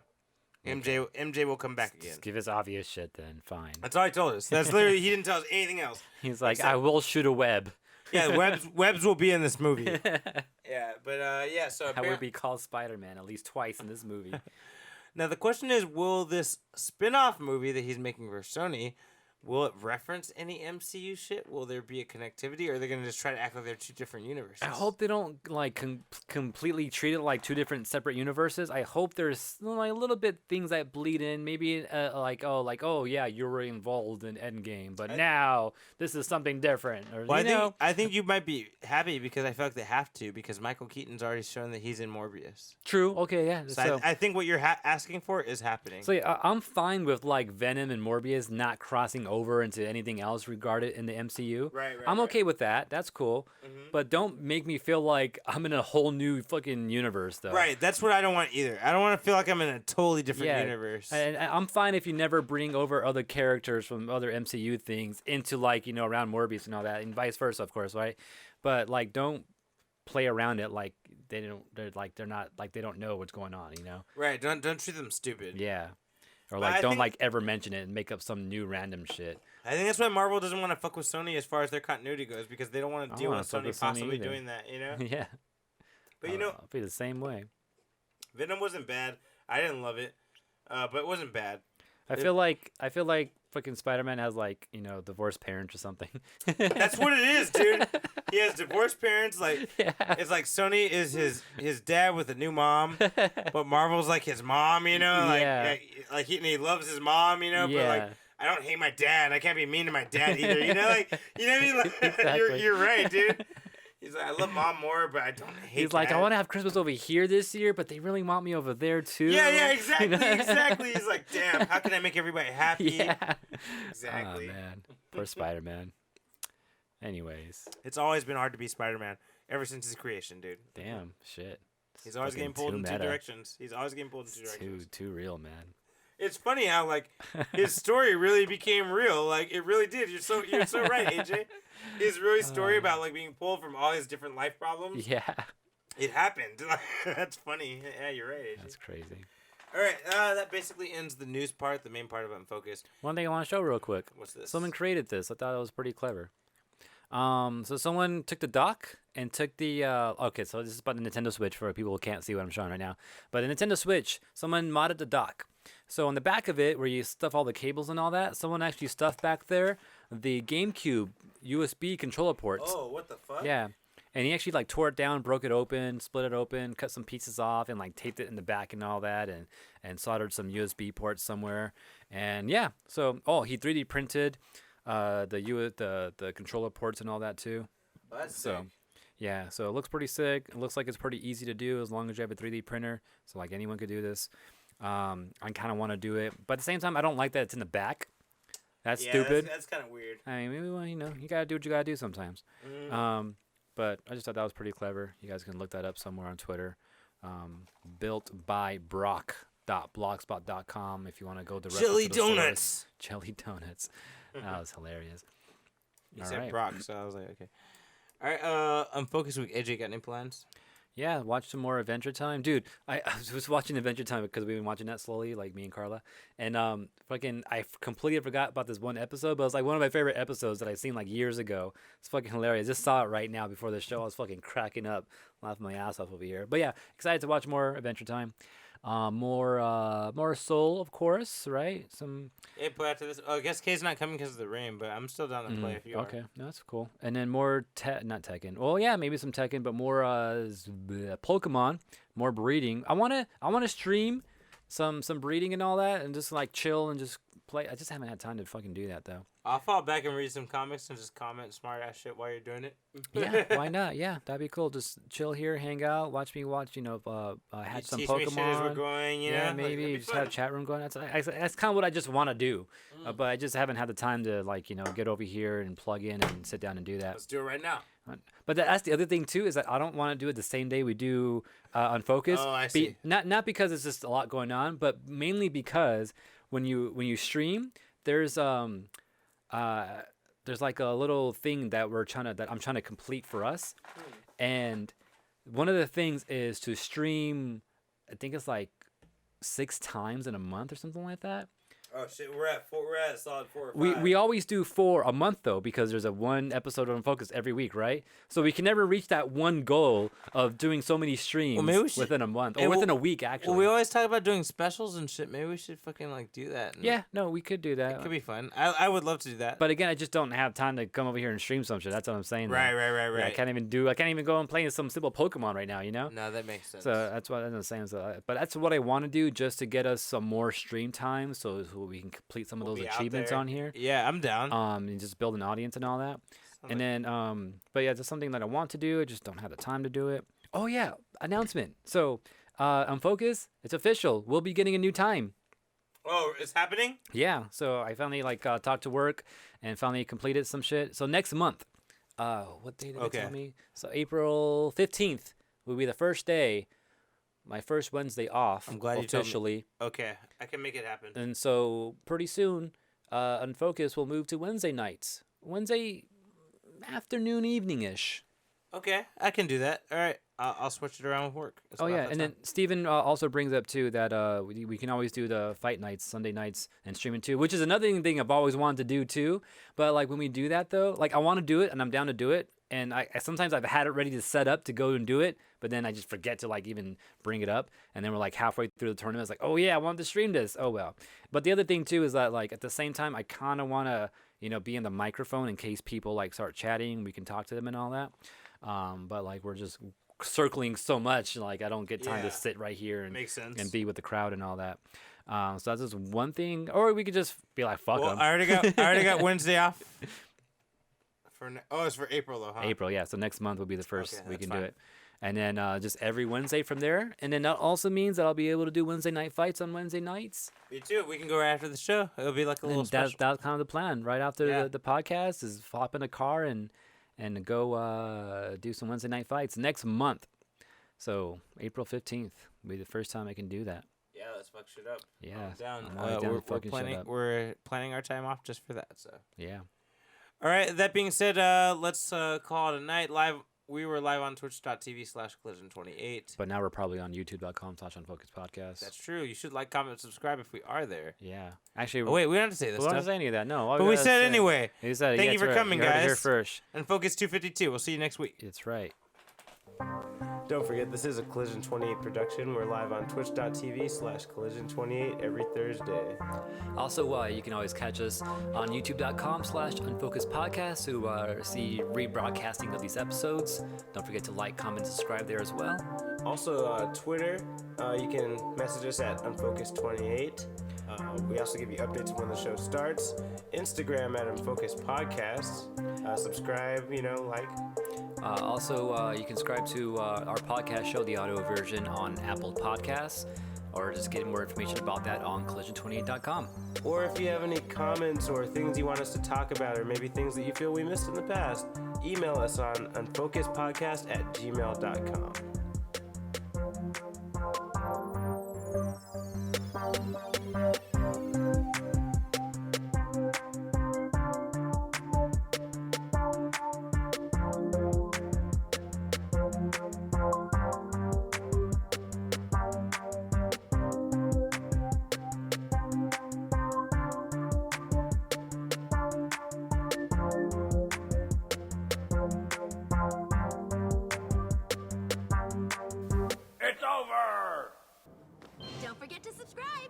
Okay. MJ will come back again. Just give us obvious shit then. Fine. That's all he told us. That's literally, he didn't tell us anything else. He's like, I will shoot a web. Yeah, webs will be in this movie. Yeah, but yeah, so I would be called Spider-Man at least twice in this movie. Now, the question is, will this spin-off movie that he's making for Sony, will it reference any MCU shit? Will there be a connectivity, or are they going to just try to act like they're 2 different universes? I hope they don't like completely treat it like 2 different separate universes. I hope there's like a little bit things that bleed in. Maybe oh yeah, you were involved in Endgame, but now this is something different. Or, well, I think you might be happy because I feel like they have to, because Michael Keaton's already shown that he's in Morbius. True. Okay. Yeah. So I think what you're asking for is happening. So yeah, I'm fine with like Venom and Morbius not crossing over into anything else regarded in the MCU. Right. I'm okay with that. That's cool. But don't make me feel like I'm in a whole new fucking universe, though. Right. That's what I don't want either. I don't want to feel like I'm in a totally different universe. And I'm fine if you never bring over other characters from other MCU things into, like, you know, around Morbius and all that, and vice versa, of course, right? But, like, don't play around it like they don't know what's going on, you know? Right. Don't treat them stupid. Yeah. Or, But like, I don't, think- like, ever mention it and make up some new random shit. I think that's why Marvel doesn't want to fuck with Sony as far as their continuity goes, because they don't want to I deal don't with wanna fuck Sony with Sony possibly either. doing that, you know? Yeah. But, you know, I'll be the same way. Venom wasn't bad. I didn't love it, but it wasn't bad. I feel like fucking Spider-Man has, like, you know, divorced parents or something. That's what it is, dude. He has divorced parents. Like, Yeah. it's like Sony is his dad with a new mom, but Marvel's like his mom, you know? Like, Yeah. like he loves his mom, you know? But, Yeah. like, I don't hate my dad. I can't be mean to my dad either, you know? Like, you know what I mean? Like, Exactly. you're right, dude. He's like, I love mom more, but I don't hate He's like, dad. I want to have Christmas over here this year, but they really want me over there too. Yeah, exactly, You know? exactly. He's like, damn, how can I make everybody happy? Yeah. Exactly. Oh, man. Poor Spider-Man. Anyways. It's always been hard to be Spider-Man ever since his creation, dude. Damn. Shit. He's always Fucking getting pulled too in two meta. directions. He's always getting pulled in two directions. Too real, man. It's funny how like his story really became real. Like it really did. You're so right, AJ. His really story about like being pulled from all his different life problems. Yeah. It happened. That's funny. Yeah, you're right, AJ. That's crazy. All right, that basically ends the news part, the main part of Unfocused. One thing I want to show real quick. What's this? Someone created this. I thought it was pretty clever. So someone took the dock and took the okay, so this is about the Nintendo Switch for people who can't see what I'm showing right now. But the Nintendo Switch, someone modded the dock. So on the back of it, where you stuff all the cables and all that, someone actually stuffed back there the GameCube USB controller ports. Oh, what the fuck? Yeah. And he actually like tore it down, broke it open, split it open, cut some pieces off, and like taped it in the back and all that, and soldered some USB ports somewhere. And yeah, so he 3D printed the controller ports and all that too. Oh, that's So sick. yeah, so it looks pretty sick. It looks like it's pretty easy to do as long as you have a 3D printer. So like anyone could do this. I kind of want to do it, but at the same time, I don't like that it's in the back. That's stupid. That's kind of weird. I mean, maybe, well, you know, you gotta do what you gotta do sometimes. But I just thought that was pretty clever. You guys can look that up somewhere on Twitter. Built by Brock.blogspot.com if you want to go directly Chili to the source. donuts. Jelly donuts. That was hilarious. You All said right. Brock, so I was like, okay. All right, Unfocused week. AJ, got any plans? Yeah, watch some more Adventure Time. Dude, I was watching Adventure Time because we've been watching that slowly, like me and Carla. And I completely forgot about this one episode, but it was like one of my favorite episodes that I've seen like years ago. It's fucking hilarious. Just saw it right now before the show. I was fucking cracking up, laughing my ass off over here. But yeah, excited to watch more Adventure Time. More Soul, of course, right? Some Hey, play after this. Oh, I guess Kay's not coming because of the rain, but I'm still down to play if you are. okay, no, that's cool. And then more not Tekken. Well, yeah, maybe some Tekken, but more Pokemon, more breeding. I wanna stream some breeding and all that, and just like chill and just play. I just haven't had time to fucking do that though. I'll fall back and read some comics and just comment smart ass shit while you're doing it. Yeah, why not? Yeah, that'd be cool. Just chill here, hang out, watch me watch. You know, hatch some teach me shit as we're Pokemon. going, you know? Yeah, Like, maybe it'd be just fun. have a chat room going. That's kind of what I just want to do, but I just haven't had the time to like get over here and plug in and sit down and do that. Let's do it right now. But that's the other thing too, is that I don't want to do it the same day we do Unfocused. Oh, I see. Not because it's just a lot going on, but mainly because when you stream, there's like a little thing that I'm trying to complete for us, and one of the things is to stream. I think it's like 6 times in a month or something like that. Oh shit, we're at a solid 4 or 5. We always do 4 a month though, because there's a one episode of Unfocused every week, right? So we can never reach that one goal of doing so many streams maybe we should- within a month Hey, or within well- a week actually. Well, we always talk about doing specials and shit. Maybe we should fucking like do that. And yeah, no, we could do that. it could be fun. I would love to do that. But again, I just don't have time to come over here and stream some shit. That's what I'm saying. though. Right. Yeah, I can't even go and play some simple Pokemon right now, you know? No, that makes sense. So that's what I'm saying. But that's what I want to do, just to get us some more stream time, so we can complete some of We'll those be out achievements there. on here. Yeah, I'm down. And just build an audience and all that. And then, but yeah, it's something that I want to do. I just don't have the time to do it. Oh yeah, announcement. So, Unfocused, it's official. We'll be getting a new time. Oh, it's happening? Yeah, so I finally talked to work and finally completed some shit. So next month, what day did they tell me? So April 15th will be the first day, my first Wednesday off. I'm glad officially. you told me. Okay, I can make it happen. And so pretty soon, Unfocused will move to Wednesday nights, Wednesday afternoon, evening-ish. Okay, I can do that. All right, I'll switch it around with work. It's Oh about yeah, that and time. then Steven also brings up too that we can always do the fight nights, Sunday nights, and streaming too, which is another thing I've always wanted to do too. But like when we do that though, like I want to do it and I'm down to do it, and I sometimes I've had it ready to set up to go and do it, but then I just forget to like even bring it up, and then we're like halfway through the tournament, it's like, oh yeah, I want to stream this. Oh well. But the other thing too is that like at the same time I kind of want to be in the microphone in case people like start chatting, we can talk to them and all that. But like we're just circling so much, like I don't get time to sit right here and Makes sense. and be with the crowd and all that. So that's just one thing, or we could just be like, fuck them. I already got Wednesday off. It's for April though, huh? April, yeah. So next month will be the first we can fine. do it, and then just every Wednesday from there. And then that also means that I'll be able to do Wednesday night fights on Wednesday nights. Me too. We can go right after the show. It'll be like a little And special. that's kind of the plan. Right after Yeah. the podcast is hop in a car and go do some Wednesday night fights next month. So April 15th will be the first time I can do that. Yeah, let's fuck shit up. Yeah, I'm down. I'm always down to fucking shit planning. up. We're planning our time off just for that. So. Yeah. All right. That being said, let's call it a night. We were live on twitch.tv/collision28. But now we're probably on youtube.com/Unfocused Podcast. That's true. You should like, comment, subscribe if we are there. Yeah. Actually, Oh, wait, we don't have to say this we don't have stuff. to say any of that. No. All But we gotta said say- anyway. We said it. Thank Yeah, you that's for right. coming, You heard it here guys. first. And Focus 252. We'll see you next week. That's right. Don't forget, this is a Collision 28 production. We're live on twitch.tv/collision28 every Thursday. Also, you can always catch us on youtube.com/Unfocused Podcast to see rebroadcasting of these episodes. Don't forget to like, comment, subscribe there as well. Also, Twitter, you can message us at Unfocused28. We also give you updates when the show starts. Instagram at Unfocused Podcast. Subscribe, like. Also, you can subscribe to our podcast show, the audio version, on Apple Podcasts, or just get more information about that on collision28.com. Or if you have any comments or things you want us to talk about, or maybe things that you feel we missed in the past, email us on unfocusedpodcast@gmail.com. It's over! Don't forget to subscribe.